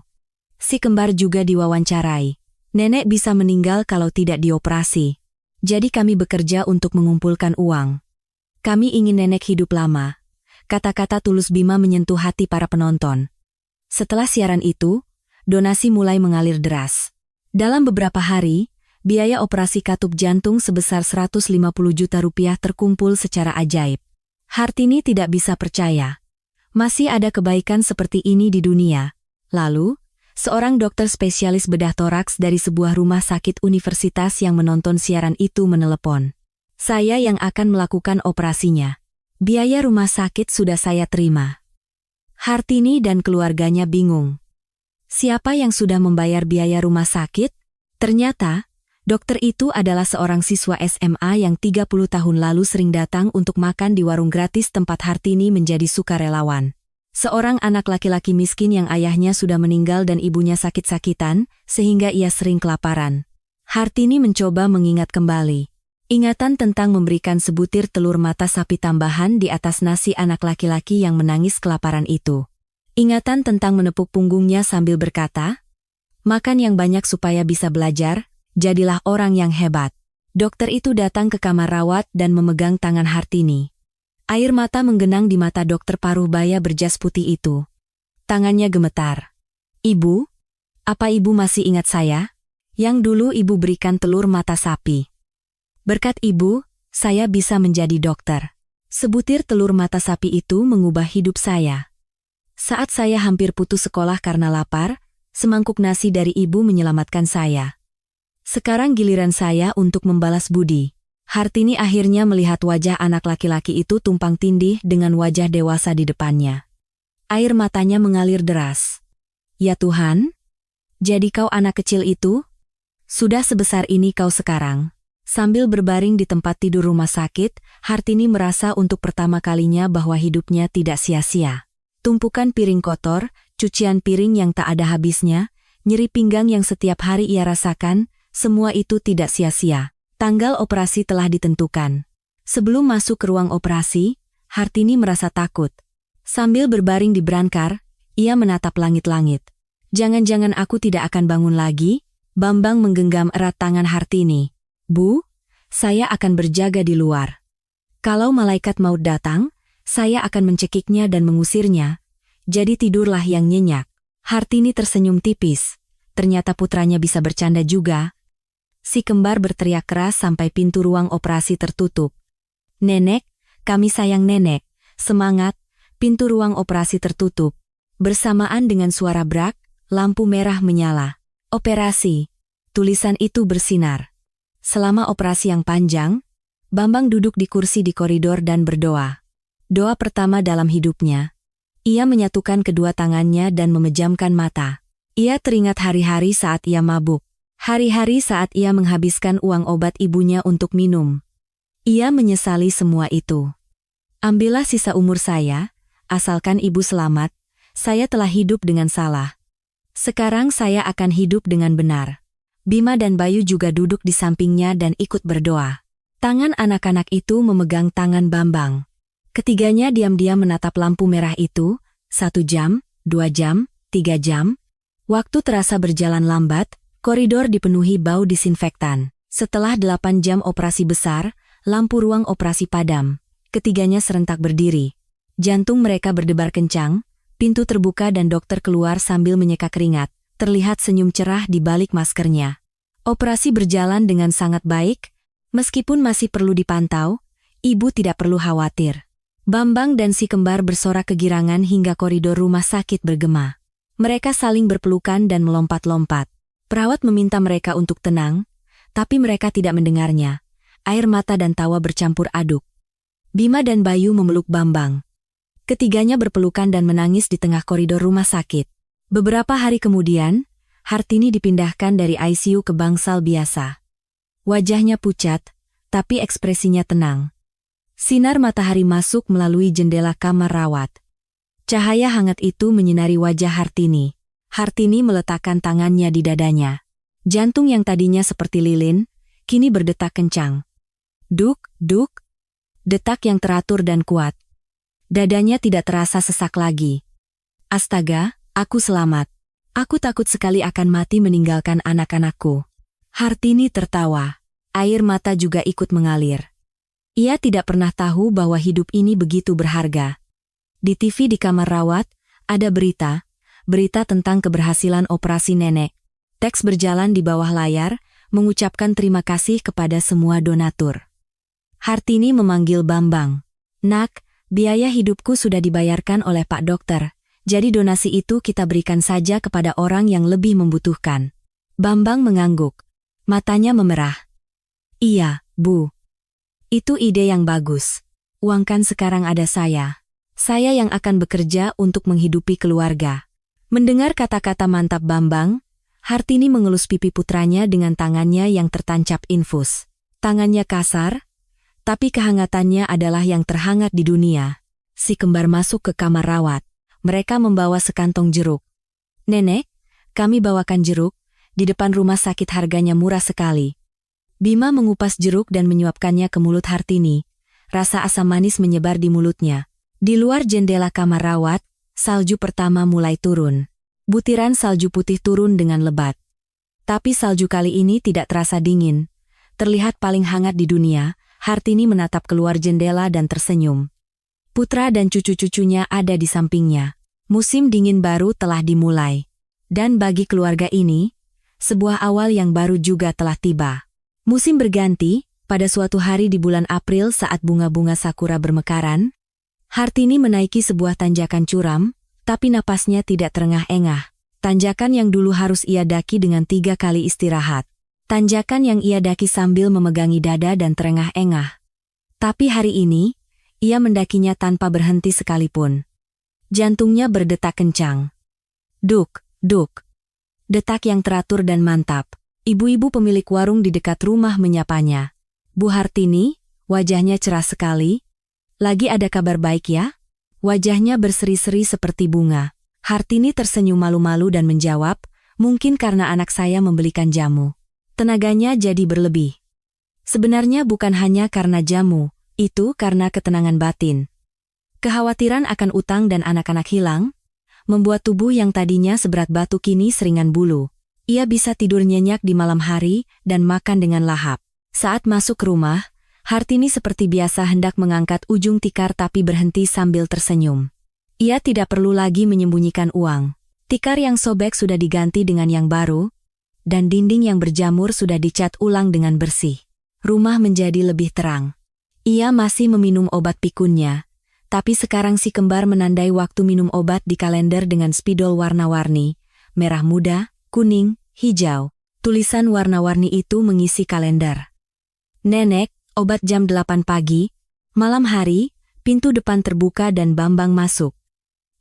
Si kembar juga diwawancarai. Nenek bisa meninggal kalau tidak dioperasi. Jadi kami bekerja untuk mengumpulkan uang. Kami ingin nenek hidup lama. Kata-kata tulus Bima menyentuh hati para penonton. Setelah siaran itu, donasi mulai mengalir deras. Dalam beberapa hari, biaya operasi katup jantung sebesar 150 juta rupiah terkumpul secara ajaib. Hartini tidak bisa percaya. Masih ada kebaikan seperti ini di dunia. Lalu, seorang dokter spesialis bedah toraks dari sebuah rumah sakit universitas yang menonton siaran itu menelepon. Saya yang akan melakukan operasinya. Biaya rumah sakit sudah saya terima. Hartini dan keluarganya bingung. Siapa yang sudah membayar biaya rumah sakit? Ternyata, dokter itu adalah seorang siswa SMA yang 30 tahun lalu sering datang untuk makan di warung gratis tempat Hartini menjadi sukarelawan. Seorang anak laki-laki miskin yang ayahnya sudah meninggal dan ibunya sakit-sakitan, sehingga ia sering kelaparan. Hartini mencoba mengingat kembali. Ingatan tentang memberikan sebutir telur mata sapi tambahan di atas nasi anak laki-laki yang menangis kelaparan itu. Ingatan tentang menepuk punggungnya sambil berkata, "Makan yang banyak supaya bisa belajar, jadilah orang yang hebat." Dokter itu datang ke kamar rawat dan memegang tangan Hartini. Air mata menggenang di mata dokter paruh baya berjas putih itu. Tangannya gemetar. "Ibu, apa ibu masih ingat saya? Yang dulu ibu berikan telur mata sapi. Berkat ibu, saya bisa menjadi dokter. Sebutir telur mata sapi itu mengubah hidup saya. Saat saya hampir putus sekolah karena lapar, semangkuk nasi dari ibu menyelamatkan saya. Sekarang giliran saya untuk membalas budi." Hartini akhirnya melihat wajah anak laki-laki itu tumpang tindih dengan wajah dewasa di depannya. Air matanya mengalir deras. "Ya Tuhan, jadi kau anak kecil itu? Sudah sebesar ini kau sekarang." Sambil berbaring di tempat tidur rumah sakit, Hartini merasa untuk pertama kalinya bahwa hidupnya tidak sia-sia. Tumpukan piring kotor, cucian piring yang tak ada habisnya, nyeri pinggang yang setiap hari ia rasakan, semua itu tidak sia-sia. Tanggal operasi telah ditentukan. Sebelum masuk ke ruang operasi, Hartini merasa takut. Sambil berbaring di brankar, ia menatap langit-langit. "Jangan-jangan aku tidak akan bangun lagi?" Bambang menggenggam erat tangan Hartini. "Bu, saya akan berjaga di luar. Kalau malaikat maut datang, saya akan mencekiknya dan mengusirnya. Jadi tidurlah yang nyenyak." Hartini tersenyum tipis. Ternyata putranya bisa bercanda juga. Si kembar berteriak keras sampai pintu ruang operasi tertutup. "Nenek, kami sayang nenek. Semangat!" Pintu ruang operasi tertutup. Bersamaan dengan suara brak, lampu merah menyala. "Operasi." Tulisan itu bersinar. Selama operasi yang panjang, Bambang duduk di kursi di koridor dan berdoa. Doa pertama dalam hidupnya. Ia menyatukan kedua tangannya dan memejamkan mata. Ia teringat hari-hari saat ia mabuk. Hari-hari saat ia menghabiskan uang obat ibunya untuk minum. Ia menyesali semua itu. "Ambillah sisa umur saya, asalkan ibu selamat. Saya telah hidup dengan salah. Sekarang saya akan hidup dengan benar." Bima dan Bayu juga duduk di sampingnya dan ikut berdoa. Tangan anak-anak itu memegang tangan Bambang. Ketiganya diam-diam menatap lampu merah itu, 1 jam, 2 jam, 3 jam. Waktu terasa berjalan lambat. Koridor dipenuhi bau disinfektan. Setelah 8 jam operasi besar, lampu ruang operasi padam. Ketiganya serentak berdiri. Jantung mereka berdebar kencang, pintu terbuka dan dokter keluar sambil menyeka keringat. Terlihat senyum cerah di balik maskernya. Operasi berjalan dengan sangat baik. Meskipun masih perlu dipantau, ibu tidak perlu khawatir. Bambang dan si kembar bersorak kegirangan hingga koridor rumah sakit bergema. Mereka saling berpelukan dan melompat-lompat. Perawat meminta mereka untuk tenang, tapi mereka tidak mendengarnya. Air mata dan tawa bercampur aduk. Bima dan Bayu memeluk Bambang. Ketiganya berpelukan dan menangis di tengah koridor rumah sakit. Beberapa hari kemudian, Hartini dipindahkan dari ICU ke bangsal biasa. Wajahnya pucat, tapi ekspresinya tenang. Sinar matahari masuk melalui jendela kamar rawat. Cahaya hangat itu menyinari wajah Hartini. Hartini meletakkan tangannya di dadanya. Jantung yang tadinya seperti lilin, kini berdetak kencang. Duk, duk. Detak yang teratur dan kuat. Dadanya tidak terasa sesak lagi. "Astaga, aku selamat. Aku takut sekali akan mati meninggalkan anak-anakku." Hartini tertawa. Air mata juga ikut mengalir. Ia tidak pernah tahu bahwa hidup ini begitu berharga. Di TV di kamar rawat, ada berita tentang keberhasilan operasi nenek. Teks berjalan di bawah layar, mengucapkan terima kasih kepada semua donatur. Hartini memanggil Bambang. "Nak, biaya hidupku sudah dibayarkan oleh Pak Dokter, jadi donasi itu kita berikan saja kepada orang yang lebih membutuhkan." Bambang mengangguk. Matanya memerah. "Iya, Bu. Itu ide yang bagus. Uang kan sekarang ada saya. Saya yang akan bekerja untuk menghidupi keluarga." Mendengar kata-kata mantap Bambang, Hartini mengelus pipi putranya dengan tangannya yang tertancap infus. Tangannya kasar, tapi kehangatannya adalah yang terhangat di dunia. Si kembar masuk ke kamar rawat. Mereka membawa sekantong jeruk. "Nenek, kami bawakan jeruk, di depan rumah sakit harganya murah sekali." Bima mengupas jeruk dan menyuapkannya ke mulut Hartini. Rasa asam manis menyebar di mulutnya. Di luar jendela kamar rawat, salju pertama mulai turun. Butiran salju putih turun dengan lebat. Tapi salju kali ini tidak terasa dingin. Terlihat paling hangat di dunia. Hartini menatap keluar jendela dan tersenyum. Putra dan cucu-cucunya ada di sampingnya. Musim dingin baru telah dimulai. Dan bagi keluarga ini, sebuah awal yang baru juga telah tiba. Musim berganti, pada suatu hari di bulan April saat bunga-bunga sakura bermekaran, Hartini menaiki sebuah tanjakan curam, tapi napasnya tidak terengah-engah. Tanjakan yang dulu harus ia daki dengan 3 kali istirahat. Tanjakan yang ia daki sambil memegangi dada dan terengah-engah. Tapi hari ini, ia mendakinya tanpa berhenti sekalipun. Jantungnya berdetak kencang. Duk, duk. Detak yang teratur dan mantap. Ibu-ibu pemilik warung di dekat rumah menyapanya. "Bu Hartini, wajahnya cerah sekali. Lagi ada kabar baik ya?" Wajahnya berseri-seri seperti bunga. Hartini tersenyum malu-malu dan menjawab, "Mungkin karena anak saya membelikan jamu." Tenaganya jadi berlebih. Sebenarnya bukan hanya karena jamu, itu karena ketenangan batin. Kekhawatiran akan utang dan anak-anak hilang, membuat tubuh yang tadinya seberat batu kini seringan bulu. Ia bisa tidur nyenyak di malam hari dan makan dengan lahap. Saat masuk rumah, Hartini seperti biasa hendak mengangkat ujung tikar tapi berhenti sambil tersenyum. Ia tidak perlu lagi menyembunyikan uang. Tikar yang sobek sudah diganti dengan yang baru, dan dinding yang berjamur sudah dicat ulang dengan bersih. Rumah menjadi lebih terang. Ia masih meminum obat pikunnya, tapi sekarang si kembar menandai waktu minum obat di kalender dengan spidol warna-warni, merah muda, kuning, hijau. Tulisan warna-warni itu mengisi kalender. "Nenek, obat jam 8 pagi." Malam hari, pintu depan terbuka dan Bambang masuk.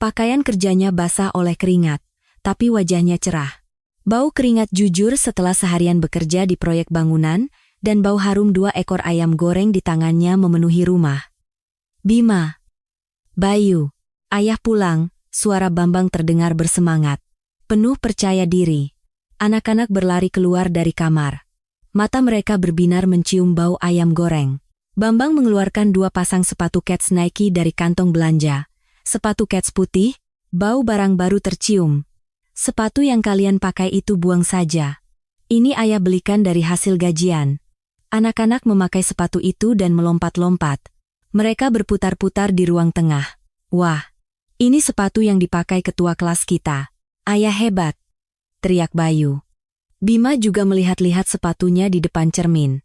Pakaian kerjanya basah oleh keringat, tapi wajahnya cerah. Bau keringat jujur setelah seharian bekerja di proyek bangunan, dan bau harum 2 ekor ayam goreng di tangannya memenuhi rumah. "Bima. Bayu. Ayah pulang," suara Bambang terdengar bersemangat. Penuh percaya diri. Anak-anak berlari keluar dari kamar. Mata mereka berbinar mencium bau ayam goreng. Bambang mengeluarkan 2 pasang sepatu kets Nike dari kantong belanja. Sepatu kets putih, bau barang baru tercium. "Sepatu yang kalian pakai itu buang saja. Ini ayah belikan dari hasil gajian." Anak-anak memakai sepatu itu dan melompat-lompat. Mereka berputar-putar di ruang tengah. "Wah, ini sepatu yang dipakai ketua kelas kita. Ayah hebat," teriak Bayu. Bima juga melihat-lihat sepatunya di depan cermin.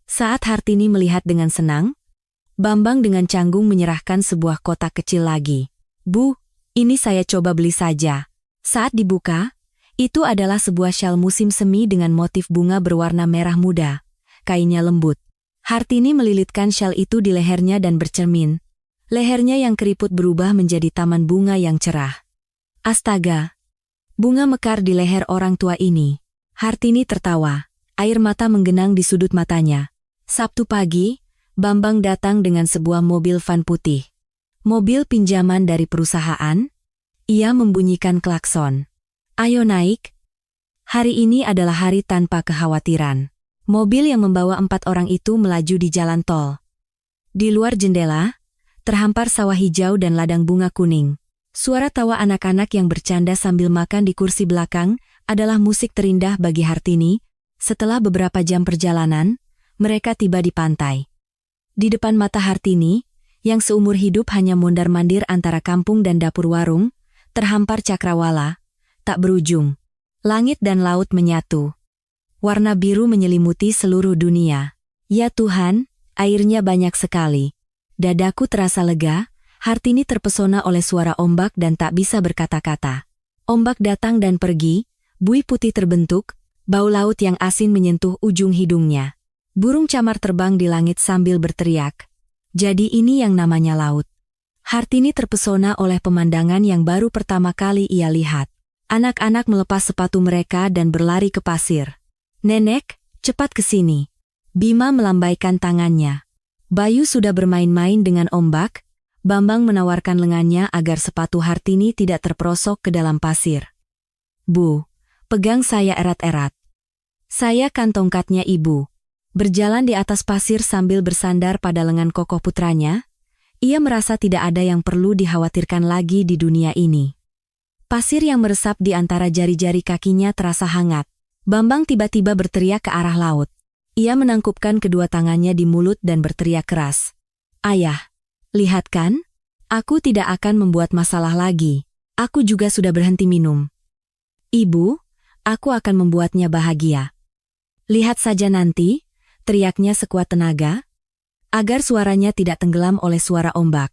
Saat Hartini melihat dengan senang, Bambang dengan canggung menyerahkan sebuah kotak kecil lagi. "Bu, ini saya coba beli saja." Saat dibuka, itu adalah sebuah syal musim semi dengan motif bunga berwarna merah muda. Kainnya lembut. Hartini melilitkan syal itu di lehernya dan bercermin. Lehernya yang keriput berubah menjadi taman bunga yang cerah. Astaga! Bunga mekar di leher orang tua ini. Hartini tertawa. Air mata menggenang di sudut matanya. Sabtu pagi, Bambang datang dengan sebuah mobil van putih. Mobil pinjaman dari perusahaan. Ia membunyikan klakson. "Ayo naik." Hari ini adalah hari tanpa kekhawatiran. Mobil yang membawa 4 orang itu melaju di jalan tol. Di luar jendela, terhampar sawah hijau dan ladang bunga kuning. Suara tawa anak-anak yang bercanda sambil makan di kursi belakang adalah musik terindah bagi Hartini. Setelah beberapa jam perjalanan, mereka tiba di pantai. Di depan mata Hartini, yang seumur hidup hanya mondar-mandir antara kampung dan dapur warung, terhampar cakrawala, tak berujung. Langit dan laut menyatu. Warna biru menyelimuti seluruh dunia. Ya Tuhan, airnya banyak sekali. Dadaku terasa lega. Hartini terpesona oleh suara ombak dan tak bisa berkata-kata. Ombak datang dan pergi, buih putih terbentuk, bau laut yang asin menyentuh ujung hidungnya. Burung camar terbang di langit sambil berteriak. Jadi ini yang namanya laut. Hartini terpesona oleh pemandangan yang baru pertama kali ia lihat. Anak-anak melepas sepatu mereka dan berlari ke pasir. "Nenek, cepat ke sini." Bima melambaikan tangannya. Bayu sudah bermain-main dengan ombak. Bambang menawarkan lengannya agar sepatu Hartini tidak terperosok ke dalam pasir. Bu, pegang saya erat-erat. Saya kan tongkatnya ibu. Berjalan di atas pasir sambil bersandar pada lengan kokoh putranya, ia merasa tidak ada yang perlu dikhawatirkan lagi di dunia ini. Pasir yang meresap di antara jari-jari kakinya terasa hangat. Bambang tiba-tiba berteriak ke arah laut. Ia menangkupkan kedua tangannya di mulut dan berteriak keras. Ayah, lihat kan? Aku tidak akan membuat masalah lagi. Aku juga sudah berhenti minum. Ibu, aku akan membuatnya bahagia. Lihat saja nanti, teriaknya sekuat tenaga, agar suaranya tidak tenggelam oleh suara ombak.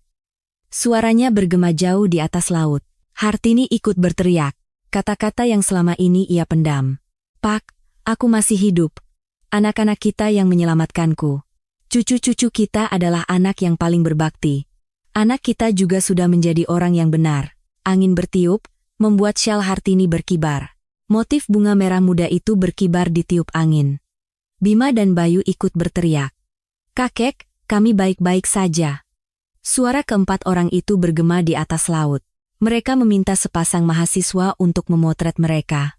Suaranya bergema jauh di atas laut. Hartini ikut berteriak, kata-kata yang selama ini ia pendam. Pak, aku masih hidup. Anak-anak kita yang menyelamatkanku. Cucu-cucu kita adalah anak yang paling berbakti. Anak kita juga sudah menjadi orang yang benar. Angin bertiup, membuat syal Hartini berkibar. Motif bunga merah muda itu berkibar di tiup angin. Bima dan Bayu ikut berteriak. Kakek, kami baik-baik saja. Suara keempat orang itu bergema di atas laut. Mereka meminta sepasang mahasiswa untuk memotret mereka.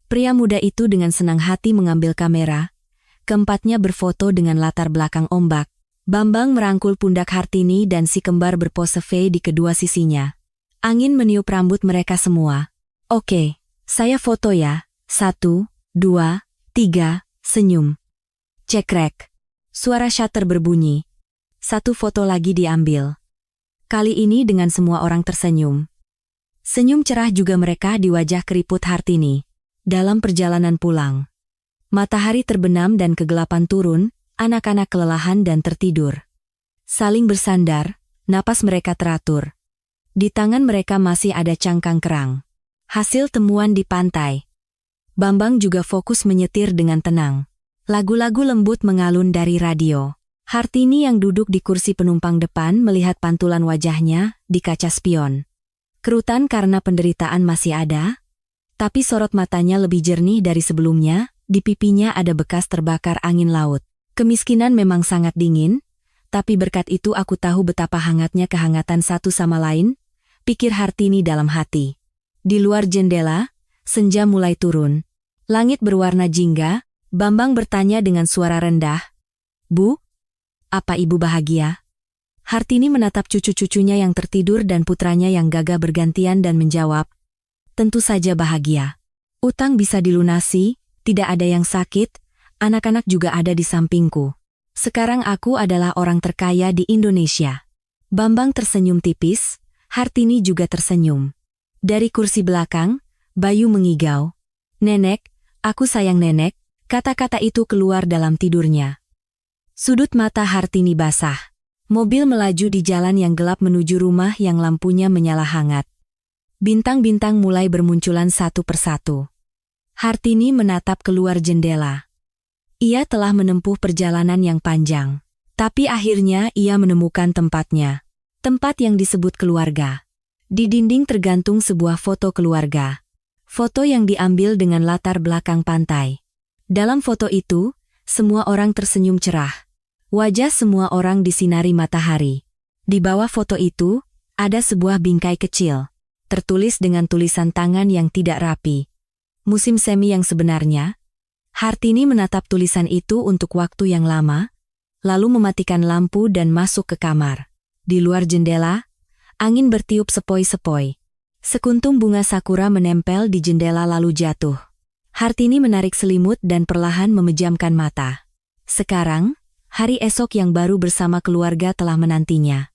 Pria muda itu dengan senang hati mengambil kamera. Keempatnya berfoto dengan latar belakang ombak. Bambang merangkul pundak Hartini dan si kembar berpose V di kedua sisinya. Angin meniup rambut mereka semua. Oke, saya foto ya. 1, 2, 3, senyum. Cekrek. Suara shutter berbunyi. Satu foto lagi diambil. Kali ini dengan semua orang tersenyum. Senyum cerah juga mereka di wajah keriput Hartini. Dalam perjalanan pulang. Matahari terbenam dan kegelapan turun, anak-anak kelelahan dan tertidur. Saling bersandar, napas mereka teratur. Di tangan mereka masih ada cangkang kerang. Hasil temuan di pantai. Bambang juga fokus menyetir dengan tenang. Lagu-lagu lembut mengalun dari radio. Hartini yang duduk di kursi penumpang depan melihat pantulan wajahnya di kaca spion. Kerutan karena penderitaan masih ada, tapi sorot matanya lebih jernih dari sebelumnya. Di pipinya ada bekas terbakar angin laut. Kemiskinan memang sangat dingin, tapi berkat itu aku tahu betapa hangatnya kehangatan satu sama lain, pikir Hartini dalam hati. Di luar jendela, senja mulai turun. Langit berwarna jingga, Bambang bertanya dengan suara rendah. Bu, apa ibu bahagia? Hartini menatap cucu-cucunya yang tertidur dan putranya yang gagah bergantian dan menjawab. Tentu saja bahagia. Utang bisa dilunasi. Tidak ada yang sakit, anak-anak juga ada di sampingku. Sekarang aku adalah orang terkaya di Indonesia. Bambang tersenyum tipis, Hartini juga tersenyum. Dari kursi belakang, Bayu mengigau. Nenek, aku sayang nenek, kata-kata itu keluar dalam tidurnya. Sudut mata Hartini basah. Mobil melaju di jalan yang gelap menuju rumah yang lampunya menyala hangat. Bintang-bintang mulai bermunculan satu persatu. Hartini menatap keluar jendela. Ia telah menempuh perjalanan yang panjang. Tapi akhirnya ia menemukan tempatnya. Tempat yang disebut keluarga. Di dinding tergantung sebuah foto keluarga. Foto yang diambil dengan latar belakang pantai. Dalam foto itu, semua orang tersenyum cerah. Wajah semua orang disinari matahari. Di bawah foto itu, ada sebuah bingkai kecil. Tertulis dengan tulisan tangan yang tidak rapi. Musim semi yang sebenarnya. Hartini menatap tulisan itu untuk waktu yang lama, lalu mematikan lampu dan masuk ke kamar. Di luar jendela, angin bertiup sepoi-sepoi. Sekuntum bunga sakura menempel di jendela lalu jatuh. Hartini menarik selimut dan perlahan memejamkan mata. Sekarang, hari esok yang baru bersama keluarga telah menantinya.